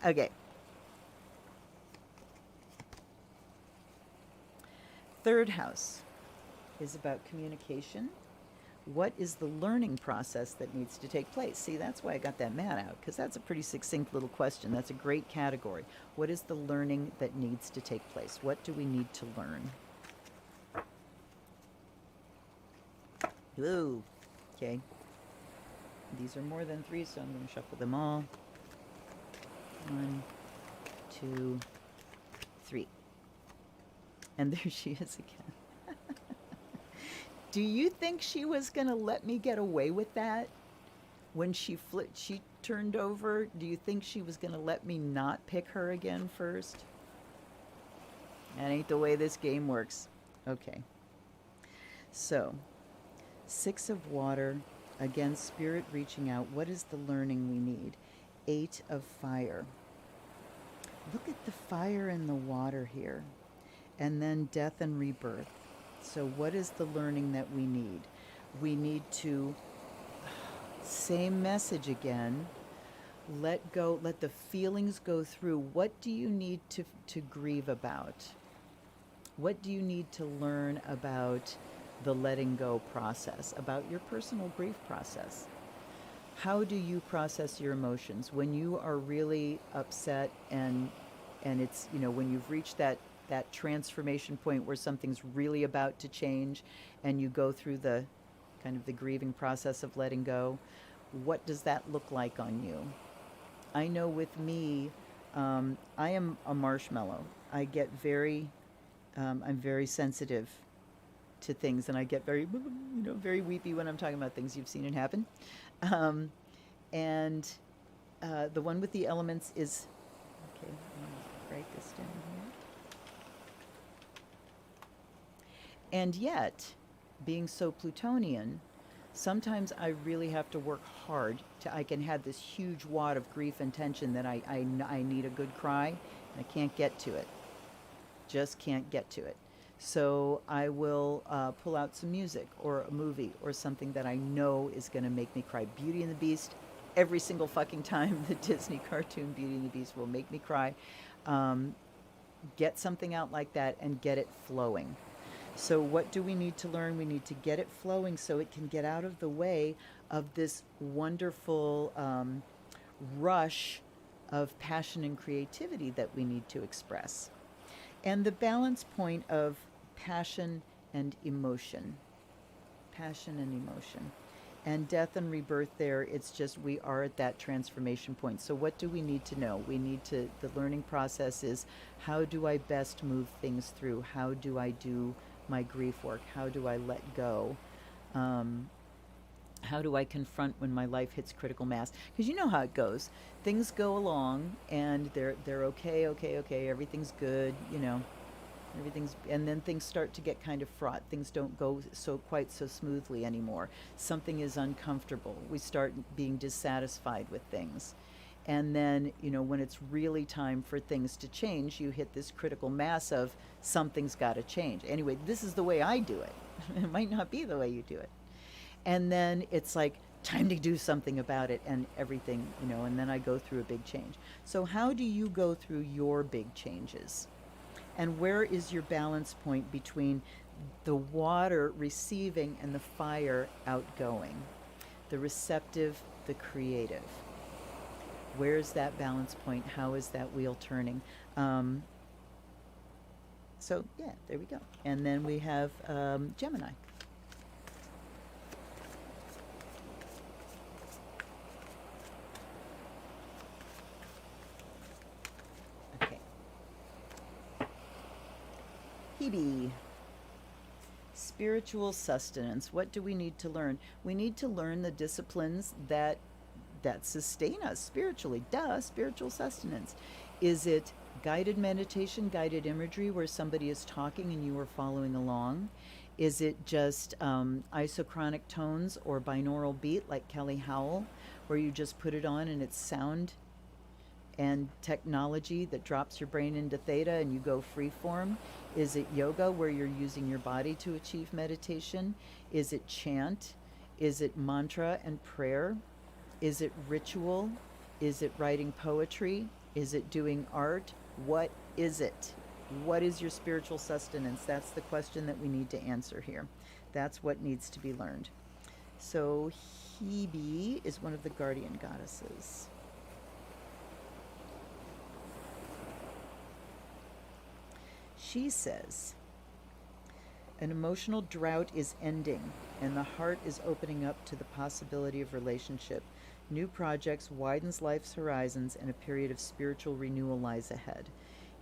Okay. Third house is about communication. What is the learning process that needs to take place? See, that's why I got that mat out, because that's a pretty succinct little question. That's a great category. What is the learning that needs to take place? What do we need to learn? Ooh, okay. These are more than 3, so I'm going to shuffle them all. 1, 2, 3. And there she is again. Do you think she was going to let me get away with that? When she turned over, do you think she was going to let me not pick her again first? That ain't the way this game works. Okay. So, 6 of water, again, spirit reaching out. What is the learning we need? 8 of fire. Look at the fire and the water here. And then death and rebirth. So what is the learning that we need? We need to, same message again, let go, let the feelings go through. What do you need to grieve about? What do you need to learn about the letting go process, about your personal grief process? How do you process your emotions when you are really upset and it's, when you've reached that transformation point where something's really about to change and you go through the kind of the grieving process of letting go? What does that look like on you? I know with me, I am a marshmallow. I get I'm very sensitive to things, and I get very, very weepy when I'm talking about things. You've seen it happen. And the one with the elements is, okay, I'm going to write this down here. And yet, being so Plutonian, sometimes I really have to work hard I can have this huge wad of grief and tension that I need a good cry, and I can't get to it. Just can't get to it. So I will pull out some music or a movie or something that I know is going to make me cry. Beauty and the Beast, every single fucking time the Disney cartoon Beauty and the Beast will make me cry. Get something out like that and get it flowing. So what do we need to learn? We need to get it flowing so it can get out of the way of this wonderful rush of passion and creativity that we need to express. And the balance point of passion and emotion. Passion and emotion. And death and rebirth there, it's just we are at that transformation point. So what do we need to know? The learning process is, how do I best move things through? How do I do my grief work? How do I let go? How do I confront when my life hits critical mass? Because you know how it goes. Things go along and they're okay, everything's good, and then things start to get kind of fraught. Things don't go quite so smoothly anymore. Something is uncomfortable. We start being dissatisfied with things. And then, when it's really time for things to change, you hit this critical mass of something's got to change. Anyway, this is the way I do it. It might not be the way you do it. And then it's like, time to do something about it, and everything, and then I go through a big change. So how do you go through your big changes? And where is your balance point between the water receiving and the fire outgoing? The receptive, the creative. Where's that balance point? How is that wheel turning? So yeah, there we go. And then we have Gemini. Okay. Hebe. Spiritual sustenance. What do we need to learn? We need to learn the disciplines that sustain us spiritually. Duh, spiritual sustenance. Is it guided meditation, guided imagery where somebody is talking and you are following along? Is it just isochronic tones or binaural beat like Kelly Howell, where you just put it on and it's sound and technology that drops your brain into theta and you go freeform? Is it yoga where you're using your body to achieve meditation? Is it chant? Is it mantra and prayer? Is it ritual? Is it writing poetry? Is it doing art? What is it? What is your spiritual sustenance? That's the question that we need to answer here. That's what needs to be learned. So Hebe is one of the guardian goddesses. She says, an emotional drought is ending and the heart is opening up to the possibility of relationship. New projects widens life's horizons and a period of spiritual renewal lies ahead.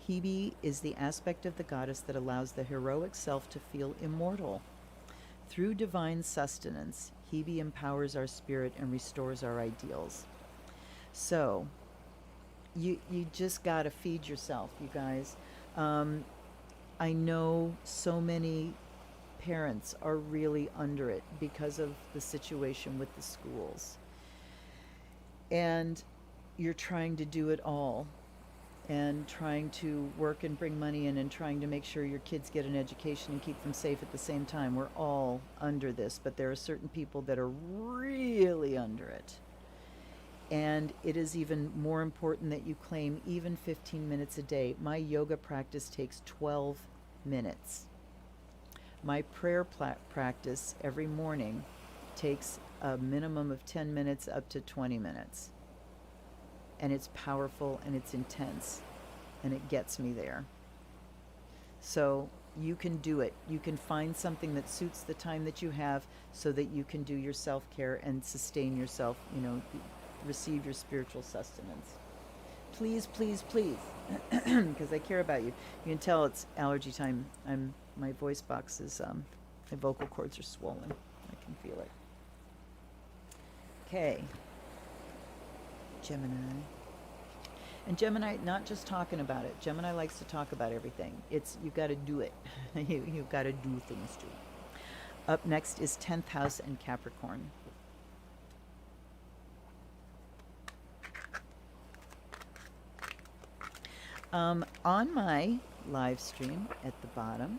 Hebe is the aspect of the goddess that allows the heroic self to feel immortal. Through divine sustenance, Hebe empowers our spirit and restores our ideals. So, you just got to feed yourself, you guys. I know so many parents are really under it because of the situation with the schools. And you're trying to do it all and trying to work and bring money in and trying to make sure your kids get an education and keep them safe at the same time. We're all under this, but there are certain people that are really under it. And it is even more important that you claim even 15 minutes a day. My yoga practice takes 12 minutes. My prayer practice every morning takes a minimum of 10 minutes up to 20 minutes. And it's powerful and it's intense and it gets me there. So you can do it. You can find something that suits the time that you have so that you can do your self-care and sustain yourself, receive your spiritual sustenance. Please, please, please, because I care about you. You can tell it's allergy time. My voice box is, my vocal cords are swollen. I can feel it. Okay. Gemini. And Gemini, not just talking about it. Gemini likes to talk about everything. You've got to do it. You've got to do things too. Up next is 10th house and Capricorn. On my live stream at the bottom,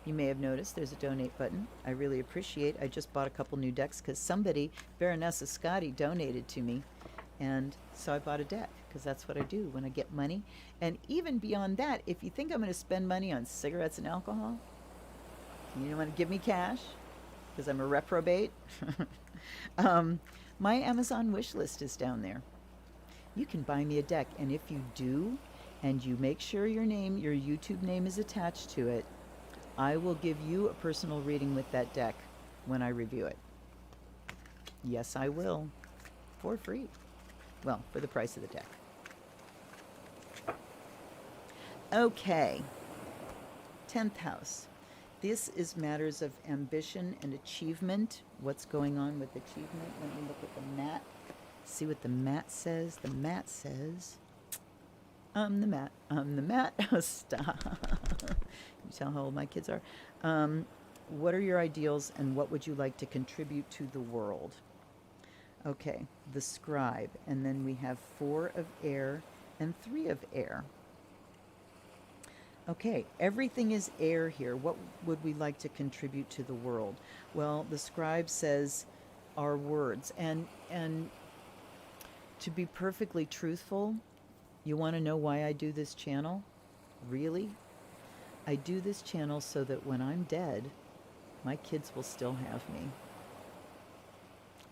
you may have noticed there's a donate button. I really appreciate. I just bought a couple new decks because somebody, Baronessa Scotty, donated to me. And so I bought a deck because that's what I do when I get money. And even beyond that, if you think I'm going to spend money on cigarettes and alcohol, you don't want to give me cash because I'm a reprobate. My Amazon wish list is down there. You can buy me a deck, and if you do, and you make sure your YouTube name is attached to it, I will give you a personal reading with that deck when I review it. Yes, I will. For free. Well, for the price of the deck. Okay. 10th house. This is matters of ambition and achievement. What's going on with achievement? Let me look at the mat. See what the mat says. The mat says, the mat. Oh, stop. You tell how old my kids are. What are your ideals and what would you like to contribute to the world? Okay, the scribe. And then we have 4 of air and 3 of air. Okay, everything is air here. What would we like to contribute to the world? Well, the scribe says our words. And to be perfectly truthful, you want to know why I do this channel? Really? I do this channel so that when I'm dead, my kids will still have me.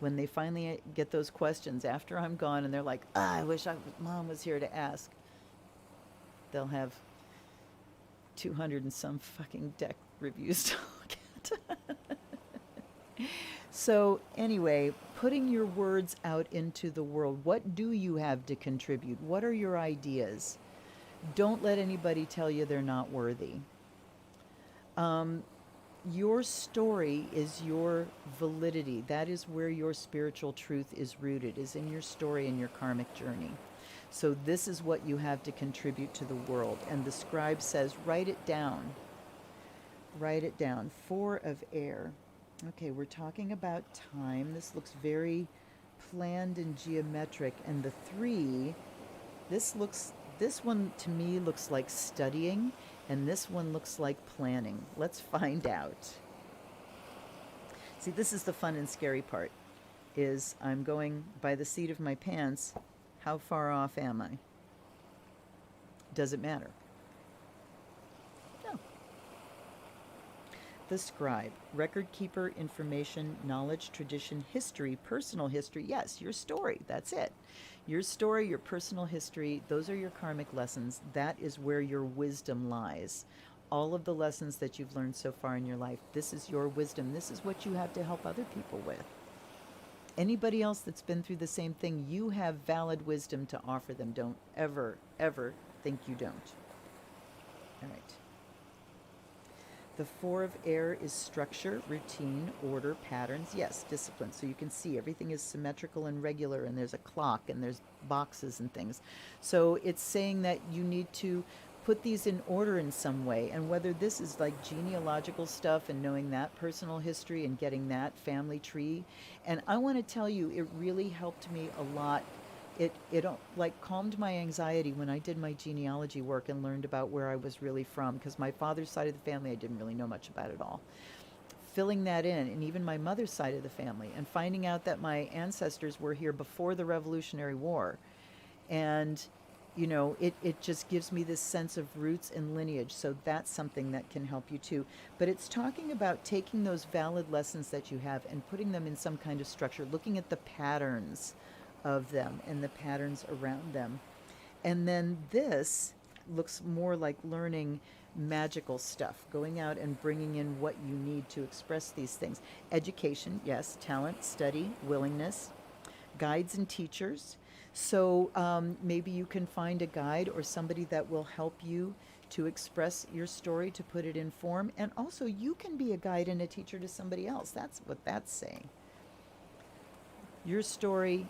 When they finally get those questions after I'm gone and they're like, I wish mom was here to ask, they'll have 200 and some fucking deck reviews to look at. So anyway, putting your words out into the world. What do you have to contribute? What are your ideas? Don't let anybody tell you they're not worthy. Your story is your validity. That is where your spiritual truth is rooted, is in your story and your karmic journey. So this is what you have to contribute to the world. And the scribe says, write it down. Write it down. 4 of air. Okay, we're talking about time. This looks very planned and geometric. And the 3, this one to me looks like studying, and this one looks like planning. Let's find out. See, this is the fun and scary part, is I'm going by the seat of my pants. How far off am I? Does it matter? No. The scribe, record keeper, information, knowledge, tradition, history, personal history. Yes, your story, that's it. Your story, your personal history, those are your karmic lessons. That is where your wisdom lies. All of the lessons that you've learned so far in your life, this is your wisdom. This is what you have to help other people with. Anybody else that's been through the same thing, you have valid wisdom to offer them. Don't ever, ever think you don't. All right. The 4 of air is structure, routine, order, patterns. Yes, discipline. So you can see everything is symmetrical and regular, and there's a clock, and there's boxes and things. So it's saying that you need to put these in order in some way. And whether this is like genealogical stuff and knowing that personal history and getting that family tree. And I want to tell you, it really helped me a lot. It like calmed my anxiety when I did my genealogy work and learned about where I was really from, because my father's side of the family I didn't really know much about at all. Filling that in, and even my mother's side of the family, and finding out that my ancestors were here before the Revolutionary War. And you know, it just gives me this sense of roots and lineage. So that's something that can help you too. But it's talking about taking those valid lessons that you have and putting them in some kind of structure, looking at the patterns of them and the patterns around them. And then this looks more like learning magical stuff, going out and bringing in what you need to express these things. Education, yes, talent, study, willingness, guides and teachers. So maybe you can find a guide or somebody that will help you to express your story, to put it in form. And also you can be a guide and a teacher to somebody else. That's what that's saying. Your story,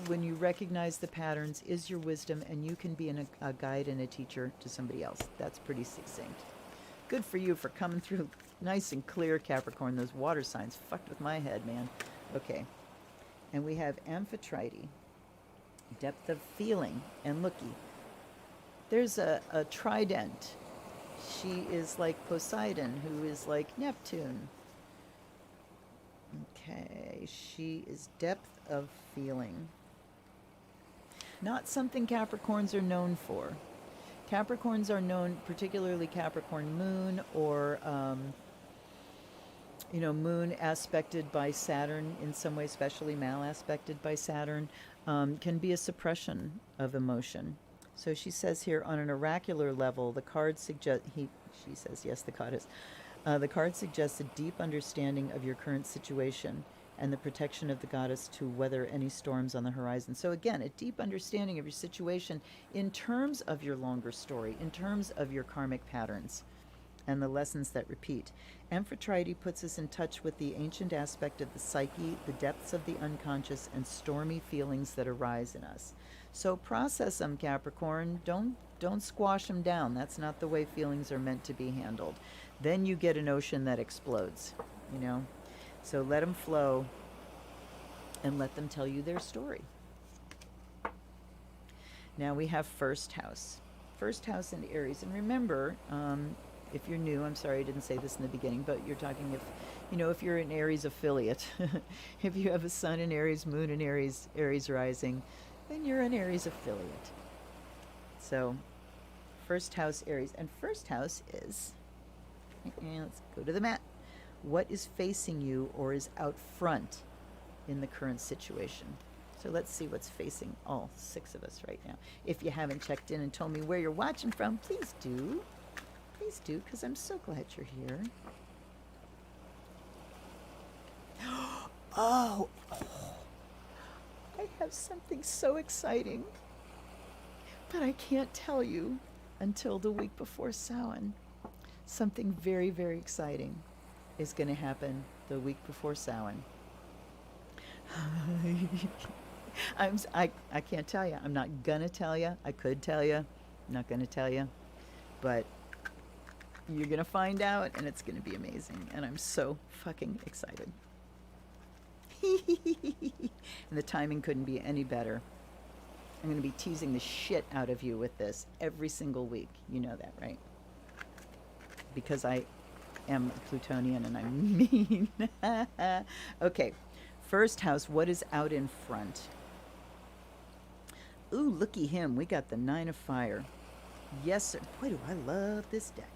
when you recognize the patterns, is your wisdom, and you can be a guide and a teacher to somebody else. That's pretty succinct. Good for you for coming through nice and clear, Capricorn. Those water signs fucked with my head, man. Okay. And we have Amphitrite, depth of feeling. And looky, there's a trident. She is like Poseidon, who is like Neptune. Okay, she is depth of feeling. Not something Capricorns are known for. Capricorns are known, particularly Capricorn moon, or moon aspected by Saturn in some way, especially mal-aspected by Saturn, can be a suppression of emotion. So she says here, on an oracular level, the card suggests, she says, yes, the card is, the card suggests a deep understanding of your current situation and the protection of the goddess to weather any storms on the horizon. So again, a deep understanding of your situation in terms of your longer story, in terms of your karmic patterns and the lessons that repeat. Amphitrite puts us in touch with the ancient aspect of the psyche, the depths of the unconscious, and stormy feelings that arise in us. So process them, Capricorn. Don't squash them down. That's not the way feelings are meant to be handled. Then you get an ocean that explodes, So let them flow and let them tell you their story. Now we have first house. First house in Aries. And remember, if you're new, I'm sorry I didn't say this in the beginning, but you're talking if you're an Aries affiliate, if you have a sun in Aries, moon in Aries, Aries rising, then you're an Aries affiliate. So First house, Aries. And first house is, and let's go to the mat. What is facing you or is out front in the current situation? So let's see what's facing all 6 of us right now. If you haven't checked in and told me where you're watching from, please do. Please do, because I'm so glad you're here. Oh, I have something so exciting, but I can't tell you until the week before Samhain. Something very, very exciting is going to happen the week before Samhain. I can't tell you. I'm not going to tell you. I could tell you. I'm not going to tell you. But you're going to find out, and it's going to be amazing. And I'm so fucking excited. And the timing couldn't be any better. I'm going to be teasing the shit out of you with this every single week. You know that, right? Because I am a Plutonian and I'm mean. Okay. First house, what is out in front? Ooh, looky him. We got the 9 of fire. Yes, sir. Boy, do I love this deck.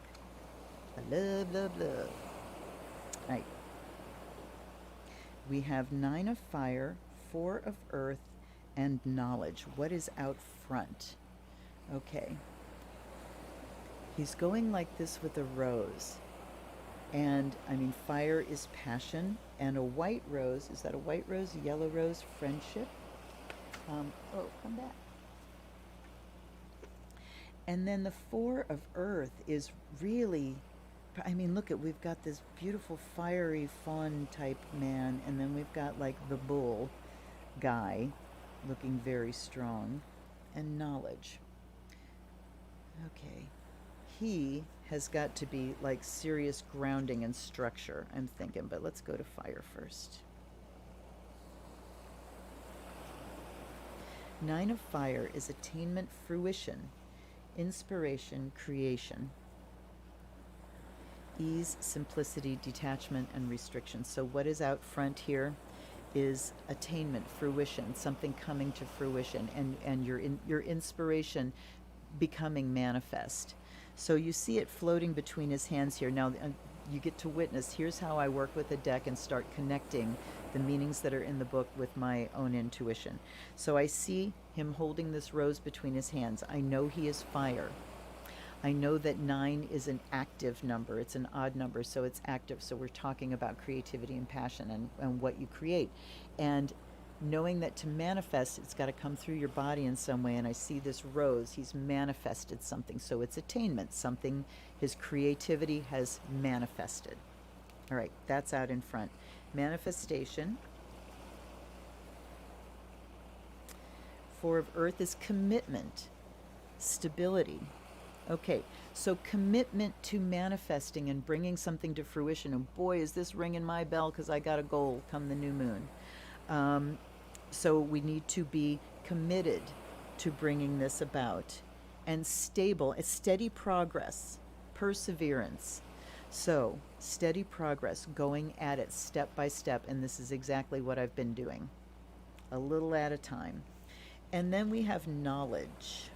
I love, love, love. All right. We have 9 of fire, 4 of earth, and knowledge. What is out front? Okay. He's going like this with a rose. And, I mean, fire is passion. And a white rose, is that a white rose, a yellow rose, friendship? Oh, come back. And then the 4 of earth is really, I mean, look we've got this beautiful fiery fawn type man, and then we've got like the bull guy looking very strong, and knowledge. Okay. He has got to be like serious grounding and structure, I'm thinking, but let's go to fire first. 9 of fire is attainment, fruition, inspiration, creation, ease, simplicity, detachment, and restriction. So what is out front here is attainment, fruition, something coming to fruition, and your inspiration becoming manifest. So you see it floating between his hands here. Now you get to witness, here's how I work with a deck and start connecting the meanings that are in the book with my own intuition. So I see him holding this rose between his hands. I know he is fire. I know that 9 is an active number. It's an odd number, so it's active. So we're talking about creativity and passion and what you create. And knowing that to manifest, it's got to come through your body in some way. And I see this rose. He's manifested something. So it's attainment, something his creativity has manifested. All right, that's out in front. Manifestation. 4 of earth is commitment, stability. Okay, so commitment to manifesting and bringing something to fruition. And boy, is this ringing my bell, because I got a goal come the new moon. So we need to be committed to bringing this about. And stable, a steady progress, perseverance. So steady progress, going at it step by step. And this is exactly what I've been doing, a little at a time. And then we have knowledge.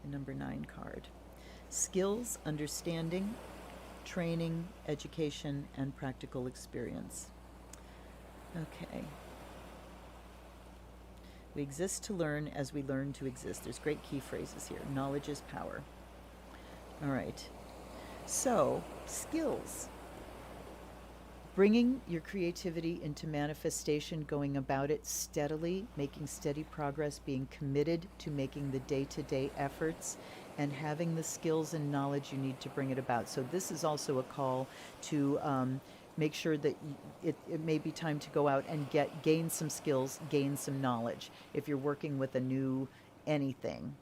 The number 9 card. Skills, understanding, training, education, and practical experience. Okay. We exist to learn as we learn to exist. There's great key phrases here. Knowledge is power. All right. So, skills. Bringing your creativity into manifestation, going about it steadily, making steady progress, being committed to making the day-to-day efforts, and having the skills and knowledge you need to bring it about. So this is also a call to make sure that it may be time to go out and gain some skills, gain some knowledge. If you're working with a new anything,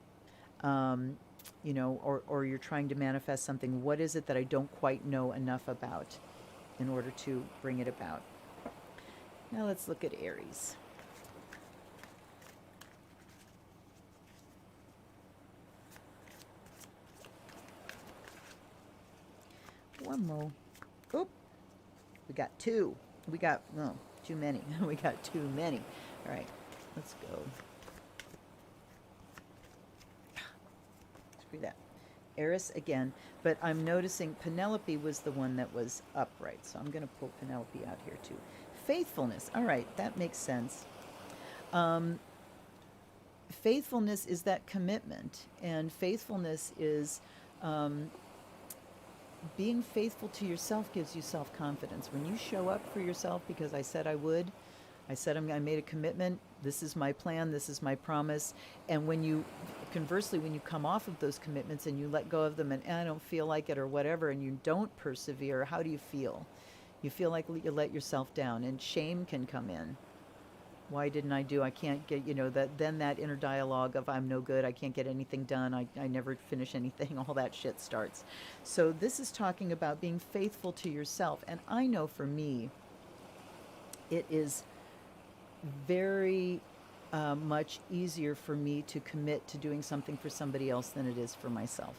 you know, or you're trying to manifest something, what is it that I don't quite know enough about in order to bring it about? Now let's look at Aries. One more. Oop. We got 2. We got, no, too many. We got too many. All right, let's go. Eris again, but I'm noticing Penelope was the one that was upright, so I'm going to pull Penelope out here too. Faithfulness. All right, that makes sense. Um, Faithfulness is that commitment, and faithfulness is um, being faithful to yourself gives you self-confidence. When you show up for yourself because I said I would, I made a commitment, this is my plan, this is my promise. And when you, conversely, when you come off of those commitments and you let go of them and I don't feel like it or whatever, and you don't persevere, how do you feel? You feel like you let yourself down, and shame can come in. Why didn't I do? I can't get, that inner dialogue of I'm no good, I can't get anything done, I never finish anything, all that shit starts. So this is talking about being faithful to yourself. And I know for me, it is very much easier for me to commit to doing something for somebody else than it is for myself.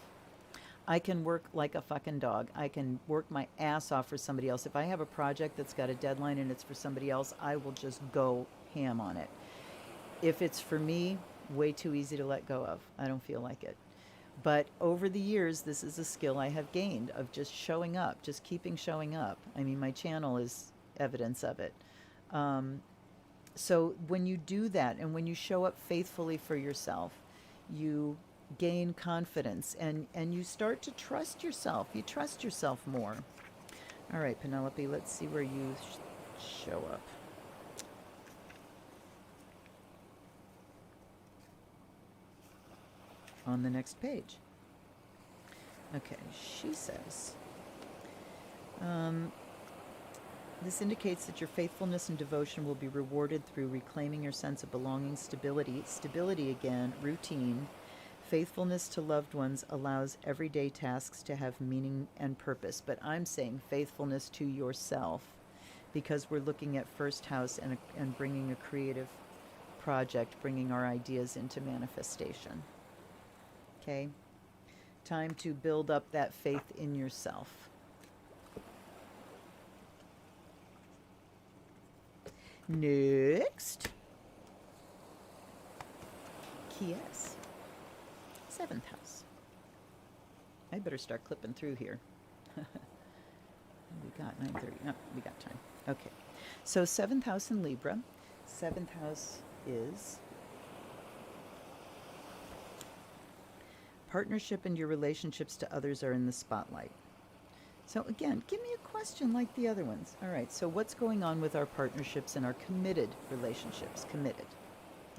I can work like a fucking dog. I can work my ass off for somebody else. If I have a project that's got a deadline and it's for somebody else, I will just go ham on it. If it's for me, way too easy to let go of. I don't feel like it. But over the years, this is a skill I have gained of just showing up, just keeping showing up. I mean, my channel is evidence of it. So when you do that and when you show up faithfully for yourself, you gain confidence and you start to trust yourself. You trust yourself more. All right, Penelope, let's see where you show up. On the next page. Okay, she says, this indicates that your faithfulness and devotion will be rewarded through reclaiming your sense of belonging, stability again, routine. Faithfulness to loved ones allows everyday tasks to have meaning and purpose. But I'm saying faithfulness to yourself, because we're looking at first house and bringing a creative project, bringing our ideas into manifestation. Okay? Time to build up that faith in yourself. Next. Kies. 7th house. I better start clipping through here. We got 9:30. No, we got time. Okay. So 7th house in Libra. 7th house is partnership, and your relationships to others are in the spotlight. So again, give me a question like the other ones. All right, so what's going on with our partnerships and our committed relationships? Committed,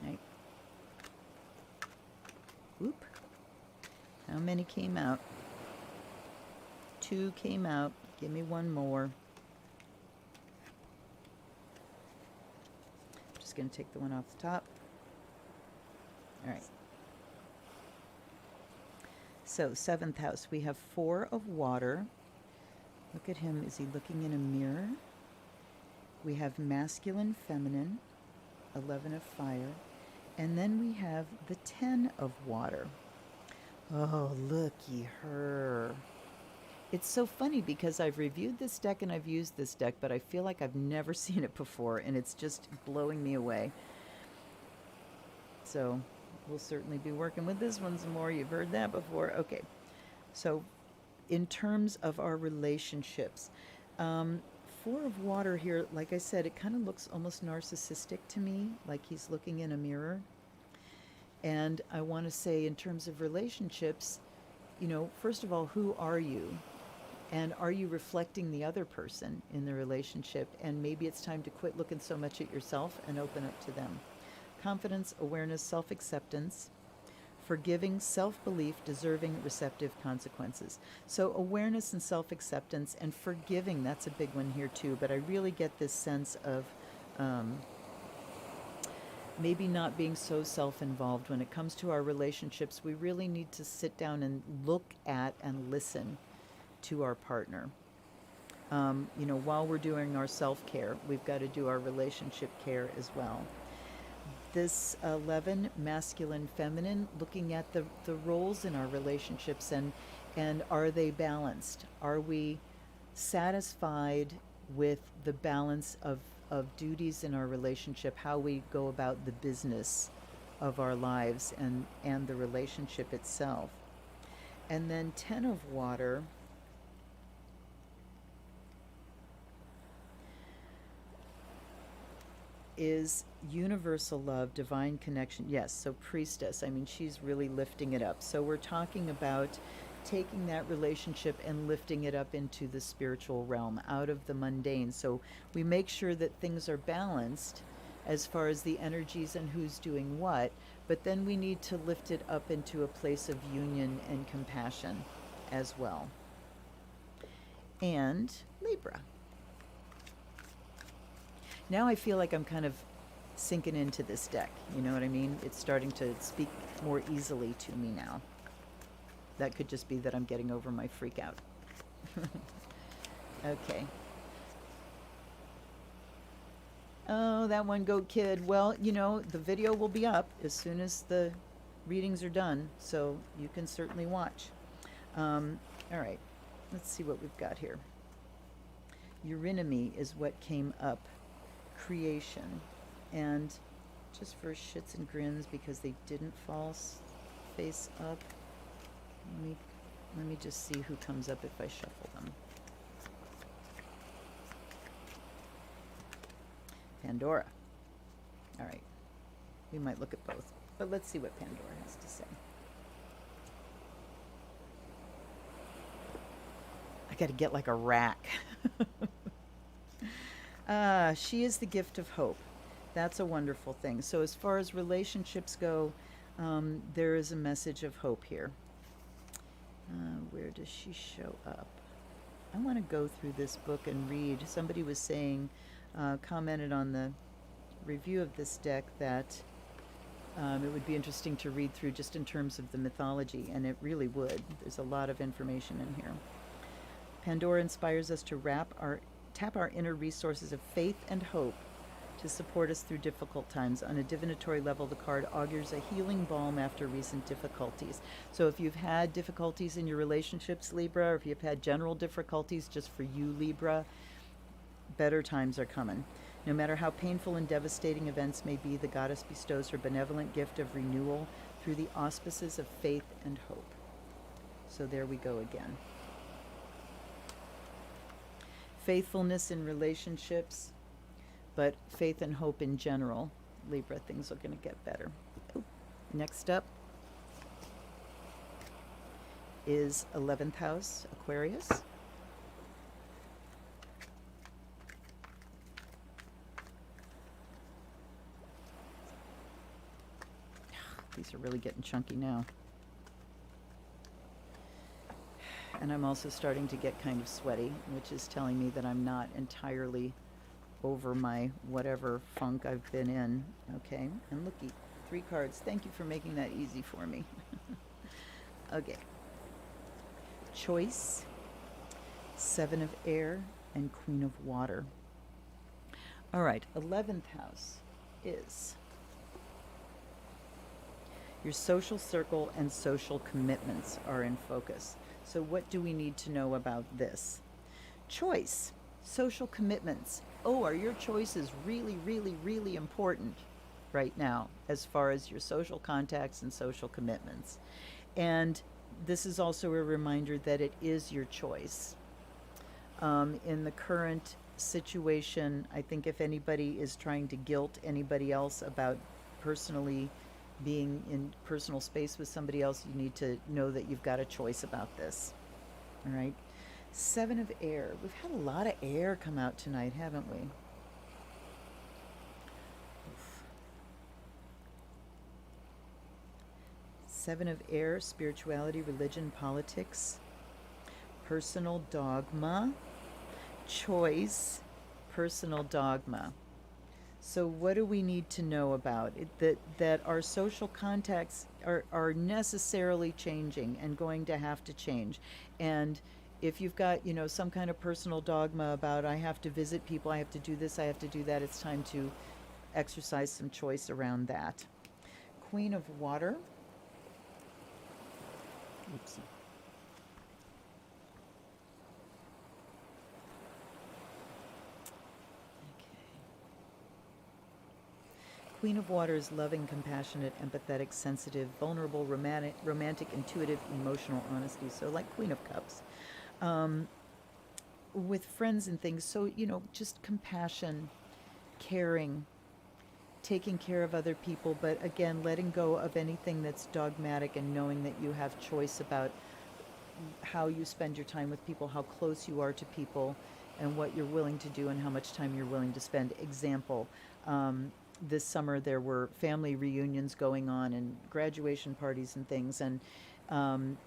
right? Whoop. How many came out? 2 came out. Give me one more. Just going to take the one off the top. All right. So 7th house, we have 4 of water. Look at him. Is he looking in a mirror? We have masculine, feminine, 11 of fire. And then we have the 10 of water. Oh, looky her. It's so funny because I've reviewed this deck and I've used this deck, but I feel like I've never seen it before, and it's just blowing me away. So we'll certainly be working with this one some more. You've heard that before. Okay. So in terms of our relationships, 4 of water here, like I said, it kind of looks almost narcissistic to me, like he's looking in a mirror. And I want to say, in terms of relationships, first of all, who are you? And are you reflecting the other person in the relationship? And maybe it's time to quit looking so much at yourself and open up to them. Confidence, awareness, self-acceptance, forgiving, self-belief, deserving, receptive consequences. So awareness and self-acceptance and forgiving, that's a big one here too. But I really get this sense of maybe not being so self-involved. When it comes to our relationships, we really need to sit down and look at and listen to our partner. While we're doing our self-care, we've got to do our relationship care as well. This 11, masculine, feminine, looking at the roles in our relationships and are they balanced? Are we satisfied with the balance of duties in our relationship, how we go about the business of our lives and the relationship itself? And then 10 of water is universal love, divine connection. Yes, so priestess. I mean, she's really lifting it up. So we're talking about taking that relationship and lifting it up into the spiritual realm, out of the mundane. So we make sure that things are balanced as far as the energies and who's doing what, but then we need to lift it up into a place of union and compassion as well. And Libra. Now I feel like I'm kind of sinking into this deck. You know what I mean? It's starting to speak more easily to me now. That could just be that I'm getting over my freak out. Okay. Oh, that one goat kid. Well, you know, the video will be up as soon as the readings are done, so you can certainly watch. All right. Let's see what we've got here. Eurynomy is what came up. Creation. And just for shits and grins, because they didn't fall face up, let me just see who comes up if I shuffle them. Pandora. All right. We might look at both, but let's see what Pandora has to say. I got to get like a rack. She is the gift of hope. That's a wonderful thing. So as far as relationships go, there is a message of hope here. Where does she show up? I want to go through this book and read. Somebody was saying, commented on the review of this deck that it would be interesting to read through just in terms of the mythology, and it really would. There's a lot of information in here. Pandora inspires us to tap our inner resources of faith and hope to support us through difficult times. On a divinatory level, the card augurs a healing balm after recent difficulties. So if you've had difficulties in your relationships, Libra, or if you've had general difficulties just for you, Libra, better times are coming. No matter how painful and devastating events may be, the goddess bestows her benevolent gift of renewal through the auspices of faith and hope. So there we go again. Faithfulness in relationships, but faith and hope in general. Libra, things are going to get better. Next up is 11th house, Aquarius. These are really getting chunky now. And I'm also starting to get kind of sweaty, which is telling me that I'm not entirely over my whatever funk I've been in. Okay, and looky, 3 cards. Thank you for making that easy for me. Okay. Choice, 7 of air, and Queen of water. All right, 11th house is your social circle and social commitments are in focus. So what do we need to know about this? Choice, social commitments. Oh, are your choices really, really, really important right now as far as your social contacts and social commitments? And this is also a reminder that it is your choice. In the current situation, I think if anybody is trying to guilt anybody else about personally being in personal space with somebody else, you need to know that you've got a choice about this. All right. 7 of air. We've had a lot of air come out tonight, haven't we? Oof. 7 of air, spirituality, religion, politics, personal dogma, choice, personal dogma. So what do we need to know about it? That our social contacts are necessarily changing and going to have to change. And if you've got, you know, some kind of personal dogma about I have to visit people, I have to do this, I have to do that, it's time to exercise some choice around that. Queen of water. Oops. Queen of Water is loving, compassionate, empathetic, sensitive, vulnerable, romantic, intuitive, emotional honesty. So like Queen of Cups. Um, with friends and things. So, just compassion, caring, taking care of other people, but again, letting go of anything that's dogmatic and knowing that you have choice about how you spend your time with people, how close you are to people, and what you're willing to do and how much time you're willing to spend. Example, this summer there were family reunions going on and graduation parties and things, and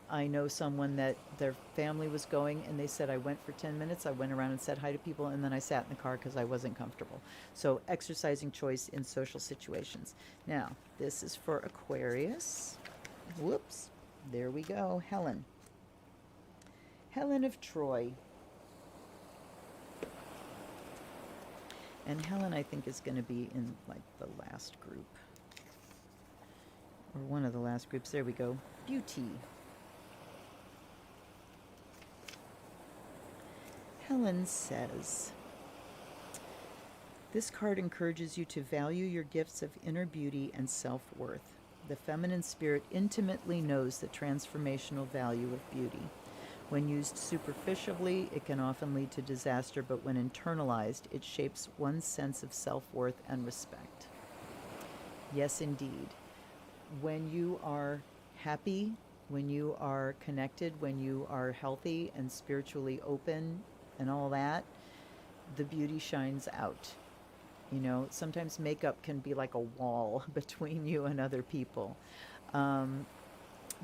I know someone that their family was going, and they said, I went for 10 minutes, I went around and said hi to people, and then I sat in the car because I wasn't comfortable. So exercising choice in social situations. Now, this is for Aquarius. Whoops. There we go. Helen. Helen of Troy. And Helen, I think, is going to be in like the last group. Or one of the last groups. There we go. Beauty. Helen says, this card encourages you to value your gifts of inner beauty and self-worth. The feminine spirit intimately knows the transformational value of beauty. When used superficially, it can often lead to disaster, but when internalized, it shapes one's sense of self-worth and respect. Yes, indeed. When you are happy, when you are connected, when you are healthy and spiritually open and all that, the beauty shines out. Sometimes makeup can be like a wall between you and other people.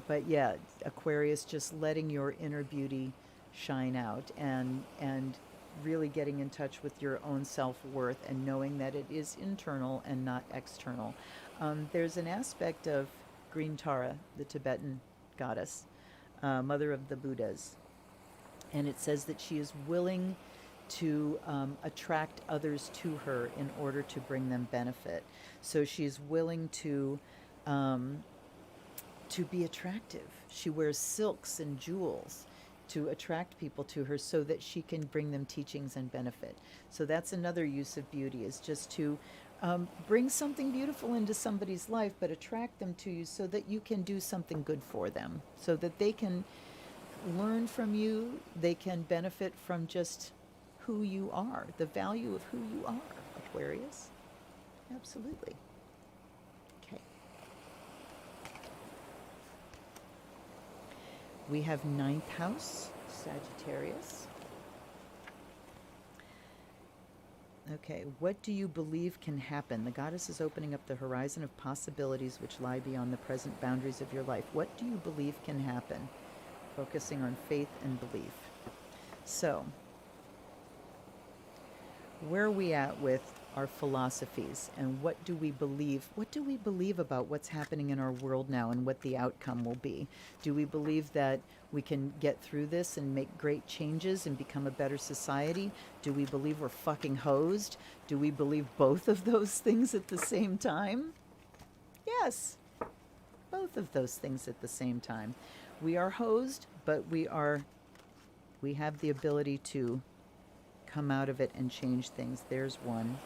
But yeah, Aquarius, just letting your inner beauty shine out and really getting in touch with your own self-worth and knowing that it is internal and not external. There's an aspect of Green Tara, the Tibetan goddess, mother of the Buddhas, and it says that she is willing to attract others to her in order to bring them benefit. So she's willing to be attractive. She wears silks and jewels to attract people to her so that she can bring them teachings and benefit. So that's another use of beauty, is just to bring something beautiful into somebody's life, but attract them to you so that you can do something good for them, so that they can learn from you, they can benefit from just who you are, the value of who you are, Aquarius. Absolutely. Okay. We have ninth house, Sagittarius. Okay, what do you believe can happen? The goddess is opening up the horizon of possibilities which lie beyond the present boundaries of your life. What do you believe can happen? Focusing on faith and belief. So, where are we at with our philosophies, and what do we believe? What do we believe about what's happening in our world now and what the outcome will be? Do we believe that we can get through this and make great changes and become a better society? Do we believe we're fucking hosed? Do we believe both of those things at the same time? Yes, both of those things at the same time. We are hosed, but we have the ability to come out of it and change things. There's one.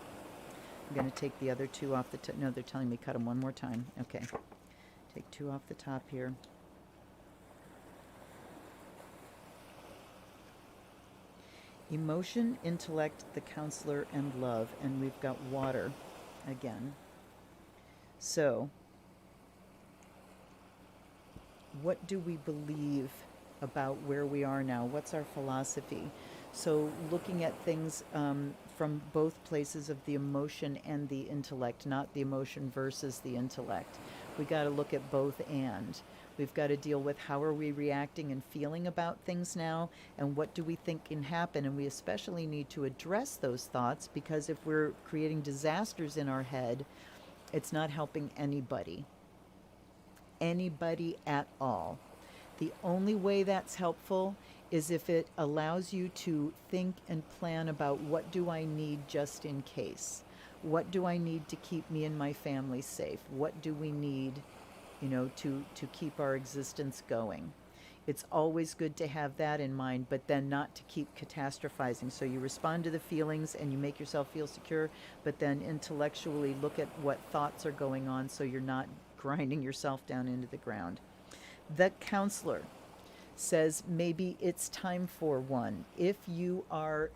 I'm going to take the other two off the top. No, they're telling me cut them one more time. Okay. Take two off the top here. Emotion, intellect, the counselor, and love. And we've got water again. So, what do we believe about where we are now? What's our philosophy? So looking at things from both places of the emotion and the intellect, not the emotion versus the intellect. We got to look at both, and we've got to deal with how are we reacting and feeling about things now, and what do we think can happen. And we especially need to address those thoughts, because if we're creating disasters in our head, it's not helping anybody at all. The only way that's helpful is if it allows you to think and plan about, what do I need just in case? What do I need to keep me and my family safe? What do we need, to keep our existence going? It's always good to have that in mind, but then not to keep catastrophizing. So you respond to the feelings and you make yourself feel secure, but then intellectually look at what thoughts are going on so you're not grinding yourself down into the ground. The counselor says maybe it's time for one. If you are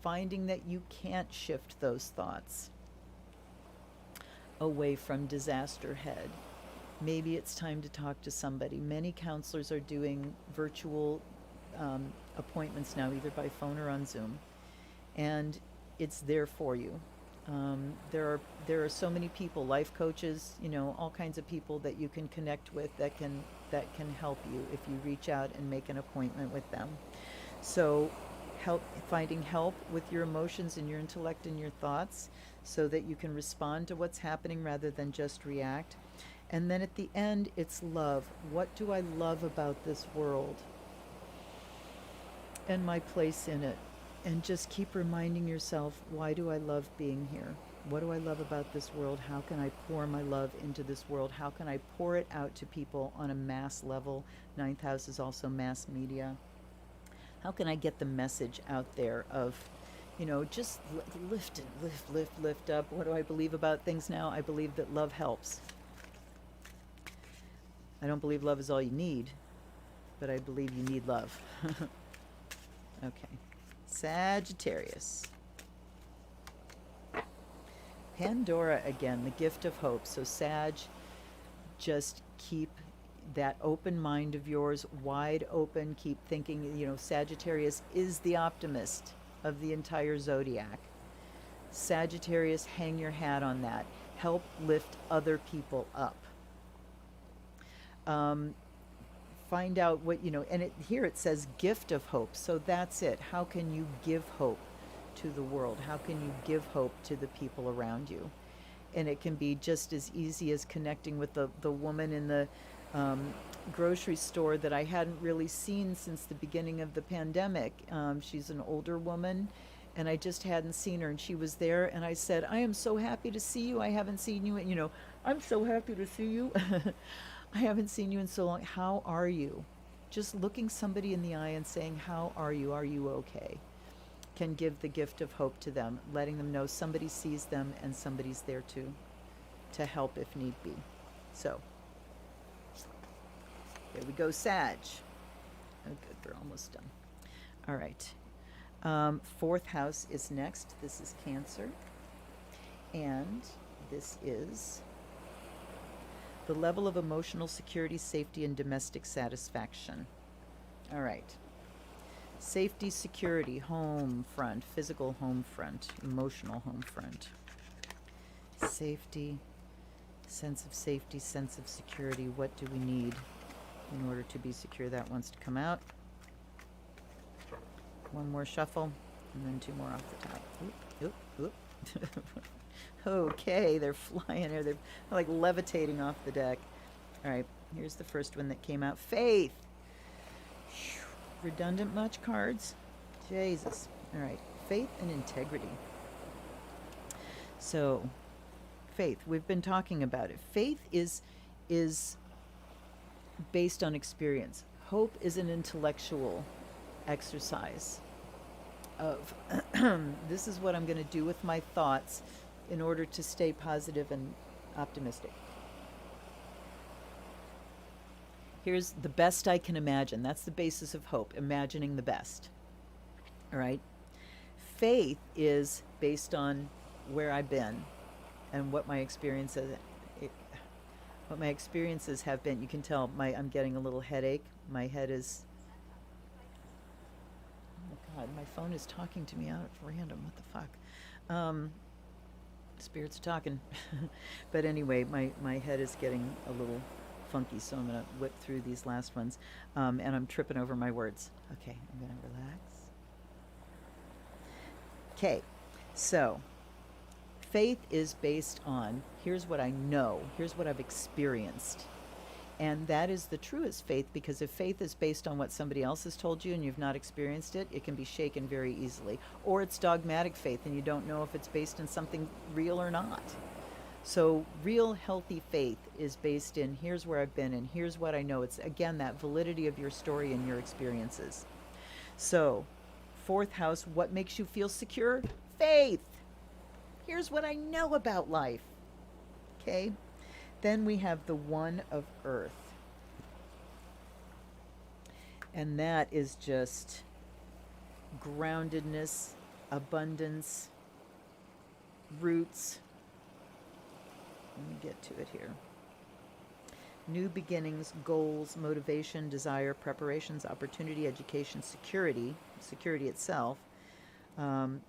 finding that you can't shift those thoughts away from disaster head, maybe it's time to talk to somebody. Many counselors are doing virtual appointments now, either by phone or on Zoom, and it's there for you. There are so many people, life coaches, all kinds of people that you can connect with that can help you if you reach out and make an appointment with them. So finding help with your emotions and your intellect and your thoughts so that you can respond to what's happening rather than just react. And then at the end, it's love. What do I love about this world and my place in it? And just keep reminding yourself, why do I love being here? What do I love about this world? How can I pour my love into this world? How can I pour it out to people on a mass level? Ninth house is also mass media. How can I get the message out there of, just lift up. What do I believe about things now? I believe that love helps. I don't believe love is all you need, but I believe you need love. Okay. Sagittarius. Pandora again, the gift of hope. So Sag, just keep that open mind of yours wide open. Keep thinking, Sagittarius is the optimist of the entire zodiac. Sagittarius, hang your hat on that. Help lift other people up. Find out what, and here it says gift of hope. So that's it. How can you give hope to the world? How can you give hope to the people around you? And it can be just as easy as connecting with the woman in the grocery store that I hadn't really seen since the beginning of the pandemic. She's an older woman, and I just hadn't seen her, and she was there, and I said, I am so happy to see you. I haven't seen you, and I'm so happy to see you. I haven't seen you in so long. How are you? Just looking somebody in the eye and saying, how are you? Are you okay? Can give the gift of hope to them, letting them know somebody sees them and somebody's there to help if need be. So, there we go, Sag. Oh, good, we're almost done. All right. Fourth house is next. This is Cancer. And this is the level of emotional security, safety, and domestic satisfaction. All right. Safety, security, home front, physical home front, emotional home front. Safety, sense of safety, sense of security. What do we need in order to be secure? That wants to come out. One more shuffle, and then two more off the top. Oop, oop, oop. Okay, they're flying there. They're like levitating off the deck. All right, here's the first one that came out. Faith. Redundant much cards? Jesus. All right, faith and integrity. So, faith, we've been talking about it. Faith is based on experience. Hope is an intellectual exercise of this is what I'm going to do with my thoughts in order to stay positive and optimistic. Here's the best I can imagine. That's the basis of hope, imagining the best. All right? Faith is based on where I've been and what my experiences have been. You can tell I'm getting a little headache. My head is, oh my God, my phone is talking to me out at random. What the fuck? Spirits are talking. But anyway, my head is getting a little funky, so I'm going to whip through these last ones. And I'm tripping over my words. Okay, I'm going to relax. Okay, so faith is based on, here's what I know, here's what I've experienced. And that is the truest faith, because if faith is based on what somebody else has told you and you've not experienced it, it can be shaken very easily. Or it's dogmatic faith and you don't know if it's based on something real or not. So real healthy faith is based in here's where I've been and here's what I know. It's again that validity of your story and your experiences. So, fourth house, what makes you feel secure? Faith. Here's what I know about life. Okay? Then we have the one of earth. And that is just groundedness, abundance, roots. Let me get to it here. New beginnings, goals, motivation, desire, preparations, opportunity, education, security, security itself,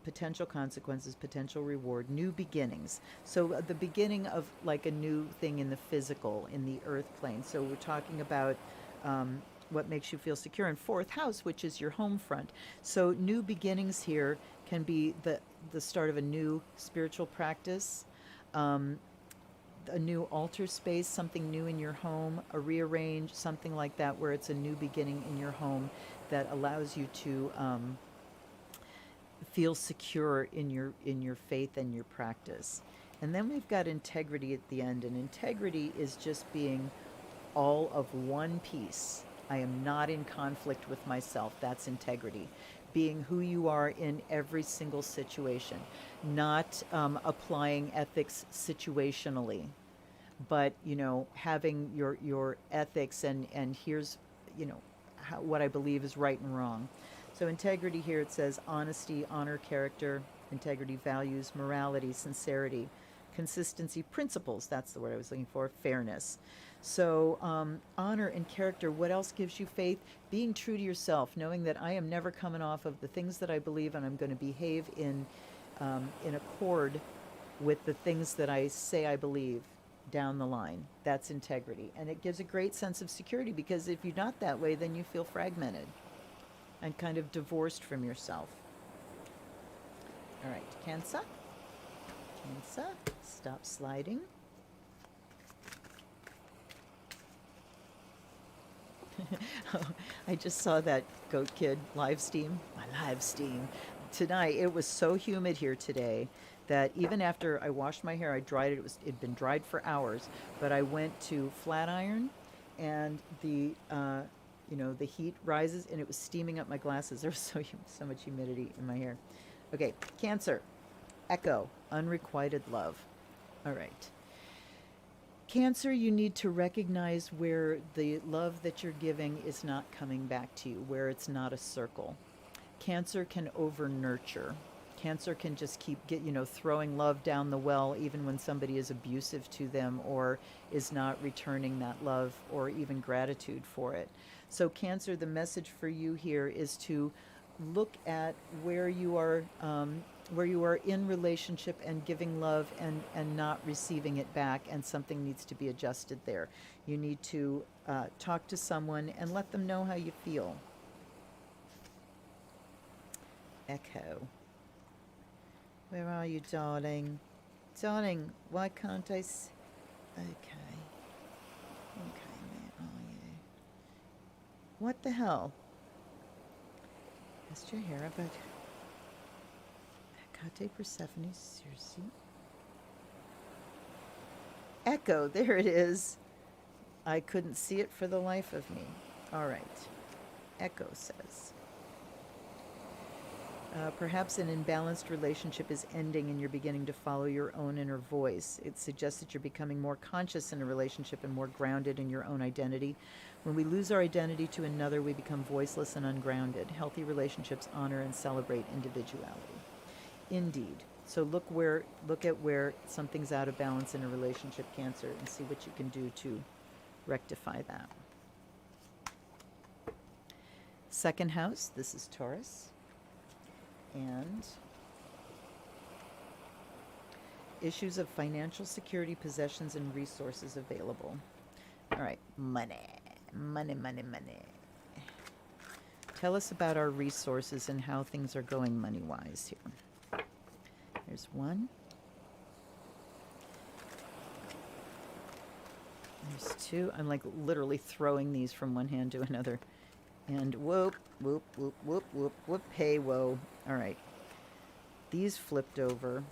potential consequences, potential reward, new beginnings. So the beginning of like a new thing in the physical, in the earth plane. So we're talking about what makes you feel secure in fourth house, which is your home front. So new beginnings here can be the start of a new spiritual practice, a new altar space, something new in your home, a rearrange, something like that, where it's a new beginning in your home that allows you to feel secure in your faith and your practice. And then we've got integrity at the end, and integrity is just being all of one piece. I am not in conflict with myself. That's integrity. Being who you are in every single situation, not applying ethics situationally, but having your ethics and here's what I believe is right and wrong. So integrity here, it says honesty, honor, character, integrity, values, morality, sincerity, consistency, principles. That's the word I was looking for. Fairness. So honor and character. What else gives you faith? Being true to yourself, knowing that I am never coming off of the things that I believe, and I'm going to behave in accord with the things that I say I believe down the line. That's integrity. And it gives a great sense of security, because if you're not that way, then you feel fragmented and kind of divorced from yourself. All right, Cancer. Cancer, stop sliding. I just saw that Goat Kid live steam. My live steam. Tonight, it was so humid here today that even after I washed my hair, I dried it. It'd been dried for hours, but I went to flat iron, and the heat rises, and it was steaming up my glasses. There was so much humidity in my hair. Okay, Cancer, Echo, unrequited love. All right. Cancer, you need to recognize where the love that you're giving is not coming back to you, where it's not a circle. Cancer can over nurture. Cancer can just keep throwing love down the well, even when somebody is abusive to them or is not returning that love or even gratitude for it. So Cancer, the message for you here is to look at where you are in relationship and giving love and not receiving it back, and something needs to be adjusted there. You need to talk to someone and let them know how you feel. Echo. Where are you, darling? Darling, why can't I Okay. Okay, where are you? What the hell? Cast your hair about Hecate, Persephone, Circe. Echo, there it is. I couldn't see it for the life of me. All right. Echo says, perhaps an imbalanced relationship is ending and you're beginning to follow your own inner voice. It suggests that you're becoming more conscious in a relationship and more grounded in your own identity. When we lose our identity to another, we become voiceless and ungrounded. Healthy relationships honor and celebrate individuality. Indeed. So look at where something's out of balance in a relationship, Cancer, and see what you can do to rectify that. Second house, this is Taurus. And issues of financial security, possessions, and resources available. All right, money. Tell us about our resources and how things are going money-wise here. There's one. There's two. I'm like literally throwing these from one hand to another. And whoop, whoop, whoop, whoop, whoop, whoop, hey, whoa. All right. These flipped over.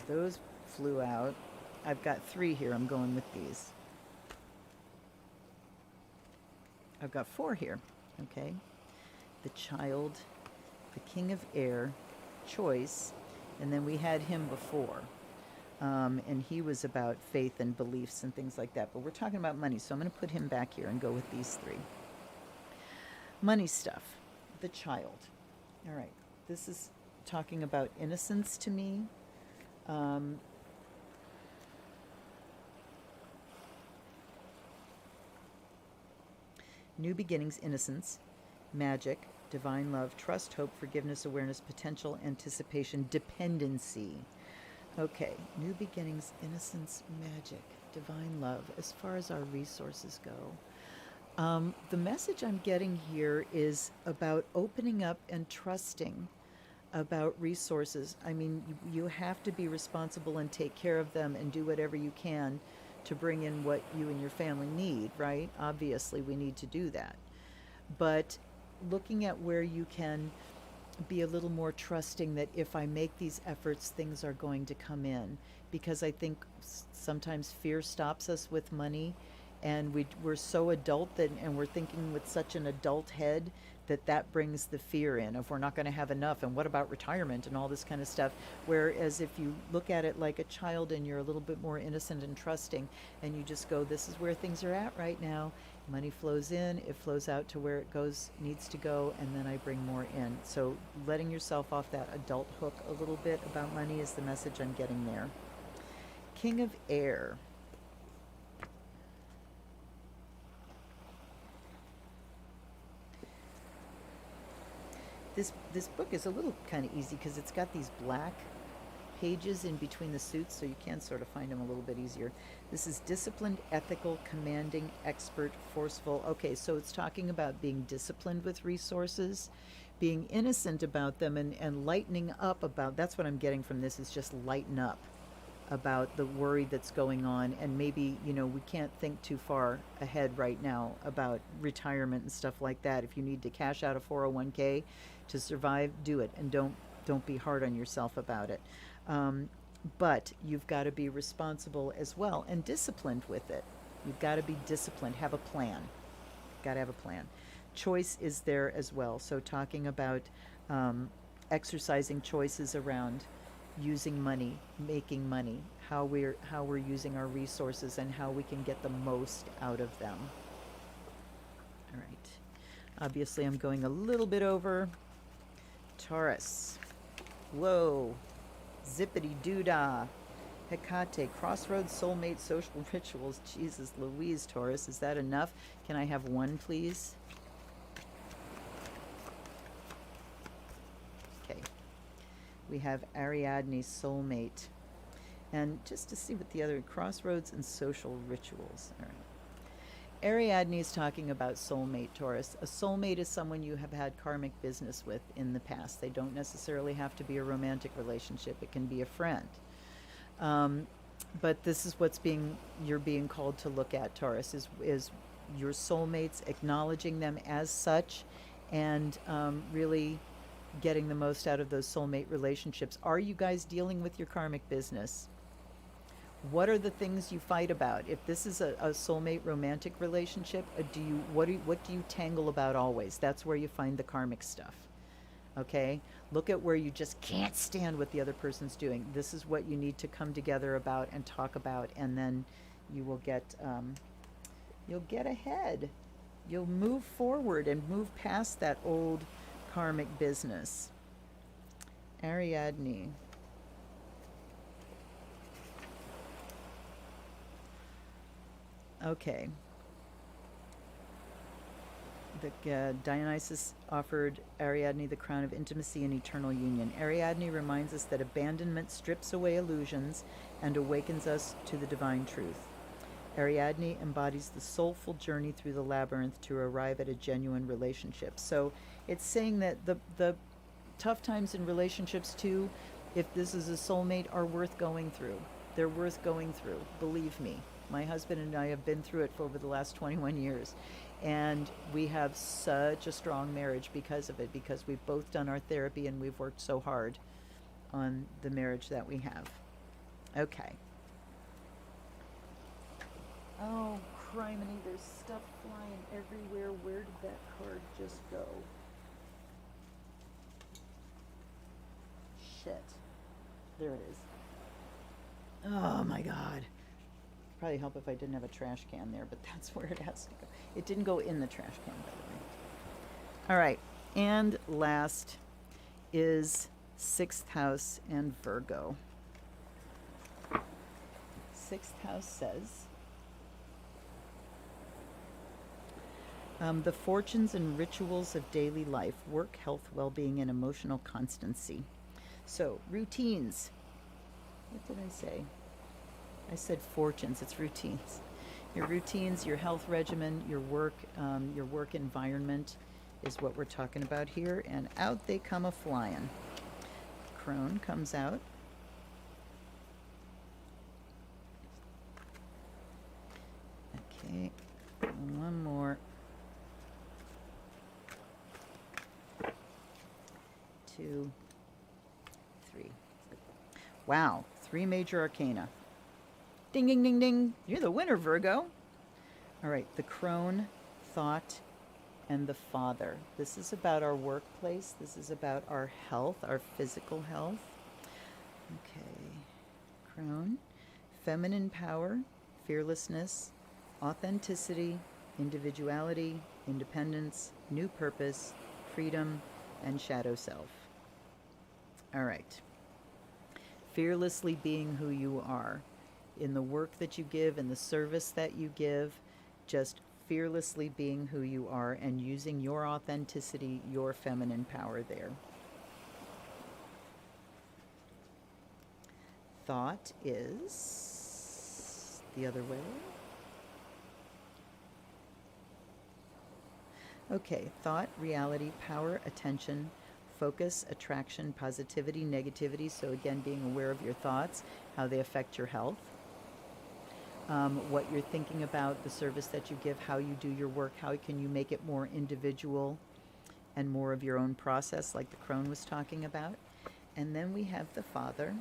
Those flew out. I've got 3 here. I'm going with these. I've got 4 here. Okay. The child, the king of air, choice, and then we had him before. And he was about faith and beliefs and things like that. But we're talking about money, so I'm going to put him back here and go with these 3. Money stuff. The child. All right. This is talking about innocence to me. New beginnings, innocence, magic, divine love, trust, hope, forgiveness, awareness, potential, anticipation, dependency. Okay, new beginnings, innocence, magic, divine love. As far as our resources go, the message I'm getting here is about opening up and trusting about resources. I mean, you have to be responsible and take care of them and do whatever you can to bring in what you and your family need, right? Obviously, we need to do that. But looking at where you can be a little more trusting that if I make these efforts, things are going to come in. Because I think sometimes fear stops us with money, and we're so adult that, and we're thinking with such an adult head that brings the fear in of we're not going to have enough, and what about retirement and all this kind of stuff. Whereas if you look at it like a child and you're a little bit more innocent and trusting, and you just go, this is where things are at right now. Money flows in, it flows out to where it needs to go, and then I bring more in. So letting yourself off that adult hook a little bit about money is the message I'm getting there. King of Air. This book is a little kind of easy because it's got these black pages in between the suits, so you can sort of find them a little bit easier. This is disciplined, ethical, commanding, expert, forceful. Okay, so it's talking about being disciplined with resources, being innocent about them, and lightening up about, that's what I'm getting from this, is just lighten up about the worry that's going on. And maybe, we can't think too far ahead right now about retirement and stuff like that. If you need to cash out a 401k to survive, do it, and don't be hard on yourself about it. But you've got to be responsible as well and disciplined with it. You've got to be disciplined, have a plan. Got to have a plan. Choice is there as well. So talking about exercising choices around using money, making money, how we're using our resources, and how we can get the most out of them. All right. Obviously, I'm going a little bit over. Taurus. Whoa. Zippity doodah. Hecate. Crossroads, soulmate, social rituals. Jesus Louise, Taurus. Is that enough? Can I have 1, please? Okay. We have Ariadne, soulmate. And just to see what the other, crossroads and social rituals. All right. Ariadne is talking about soulmate, Taurus. A soulmate is someone you have had karmic business with in the past. They don't necessarily have to be a romantic relationship. It can be a friend. But this is you're being called to look at, Taurus, is your soulmates, acknowledging them as such, and really getting the most out of those soulmate relationships. Are you guys dealing with your karmic business? What are the things you fight about? If this is a soulmate romantic relationship, what do you tangle about always? That's where you find the karmic stuff. Okay? Look at where you just can't stand what the other person's doing. This is what you need to come together about and talk about, and then you will get ahead. You'll move forward and move past that old karmic business. Ariadne. Okay. Dionysus offered Ariadne the crown of intimacy and eternal union. Ariadne reminds us that abandonment strips away illusions and awakens us to the divine truth. Ariadne embodies the soulful journey through the labyrinth to arrive at a genuine relationship. So it's saying that the tough times in relationships too, if this is a soulmate, are worth going through. They're worth going through, believe me. My husband and I have been through it for over the last 21 years. And we have such a strong marriage because of it, because we've both done our therapy and we've worked so hard on the marriage that we have. Okay. Oh, criminy, there's stuff flying everywhere. Where did that card just go? Shit. There it is. Oh my god. Probably help if I didn't have a trash can there, but that's where it has to go. It didn't go in the trash can, by the way. All right. And last is sixth house and Virgo. Sixth house says, the fortunes and rituals of daily life, work, health, well-being, and emotional constancy. So, routines. What did I say? I said fortunes. It's routines. Your routines, your health regimen, your work environment is what we're talking about here. And out they come a-flying. Crone comes out. Okay, one more. 2, 3. Wow, 3 major arcana. Ding, ding, ding, ding. You're the winner, Virgo. All right, the crone, thought, and the father. This is about our workplace. This is about our health, our physical health. Okay, crone, feminine power, fearlessness, authenticity, individuality, independence, new purpose, freedom, and shadow self. All right. Fearlessly being who you are. In the work that you give, in the service that you give, just fearlessly being who you are and using your authenticity, your feminine power there. Thought is the other way. Okay, thought, reality, power, attention, focus, attraction, positivity, negativity. So again, being aware of your thoughts, how they affect your health. What you're thinking about, the service that you give, how you do your work, how can you make it more individual and more of your own process, like the crone was talking about. And then we have the father.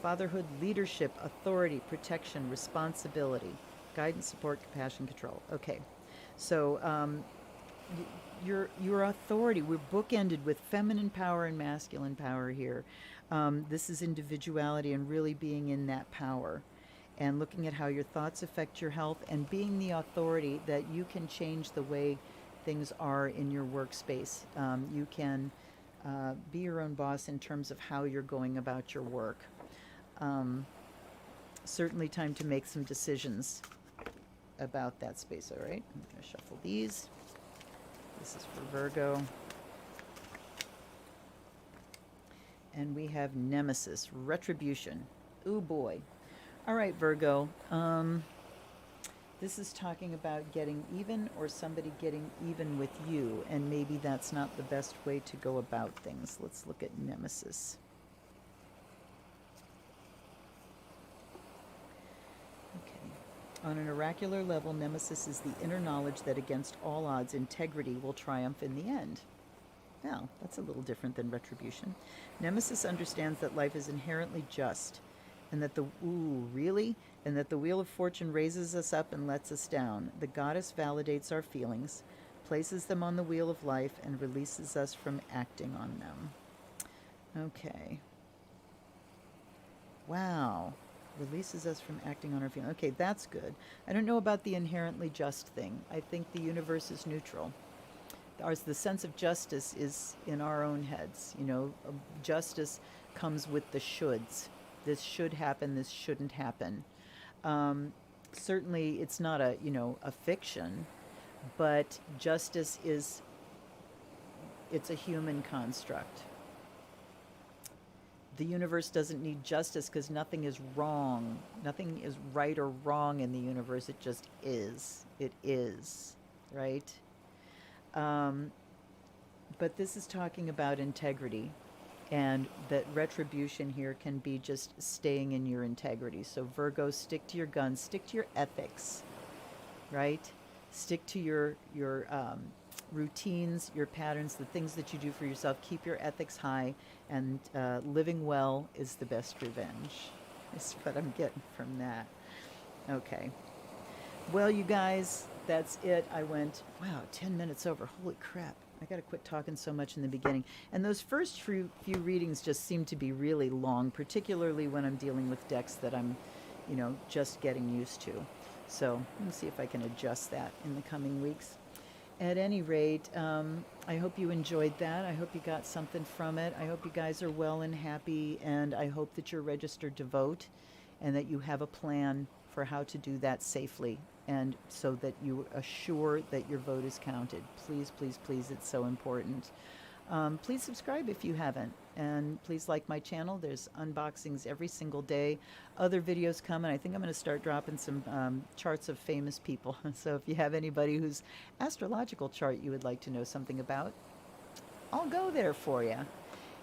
Fatherhood, leadership, authority, protection, responsibility, guidance, support, compassion, control. Okay, so your authority, we're bookended with feminine power and masculine power here. This is individuality and really being in that power and looking at how your thoughts affect your health and being the authority that you can change the way things are in your workspace. You can be your own boss in terms of how you're going about your work. Certainly time to make some decisions about that space. All right, I'm going to shuffle these. This is for Virgo. And we have Nemesis, retribution. Ooh boy. All right, Virgo. This is talking about getting even or somebody getting even with you, and maybe that's not the best way to go about things. Let's look at Nemesis. Okay. On an oracular level, Nemesis is the inner knowledge that against all odds, integrity will triumph in the end. Well, that's a little different than retribution. Nemesis understands that life is inherently just, and that the and that the wheel of fortune raises us up and lets us down. The goddess validates our feelings, places them on the wheel of life, and releases us from acting on them. Okay. Wow. Releases us from acting on our feelings. Okay, that's good. I don't know about the inherently just thing. I think the universe is neutral. The sense of justice is in our own heads. You know, justice comes with the shoulds. This should happen, this shouldn't happen. Certainly it's not a fiction, but justice it's a human construct. The universe doesn't need justice because nothing is wrong. Nothing is right or wrong in the universe. It just is. It is, right? But this is talking about integrity, and that retribution here can be just staying in your integrity. So Virgo, stick to your guns, stick to your ethics, right? Stick to your routines, your patterns, the things that you do for yourself. Keep your ethics high, and living well is the best revenge. Is what I'm getting from that. Okay. Well, you guys, that's it. I went, wow, 10 minutes over. Holy crap. I got to quit talking so much in the beginning. And those first few readings just seem to be really long, particularly when I'm dealing with decks that I'm, just getting used to. So let me see if I can adjust that in the coming weeks. At any rate, I hope you enjoyed that. I hope you got something from it. I hope you guys are well and happy, and I hope that you're registered to vote and that you have a plan for how to do that safely and so that you assure that your vote is counted. Please, please, please, it's so important. Please subscribe if you haven't. And please like my channel. There's unboxings every single day. Other videos come, and I think I'm going to start dropping some charts of famous people. So if you have anybody whose astrological chart you would like to know something about, I'll go there for you.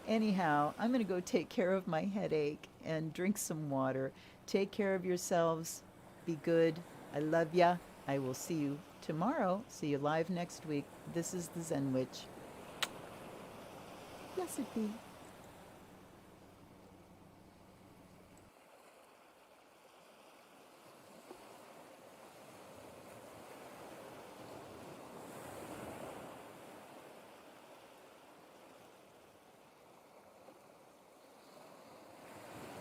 Anyhow, I'm going to go take care of my headache and drink some water. Take care of yourselves. Be good. I love ya. I will see you tomorrow. See you live next week. This is the Zen Witch. Blessed be.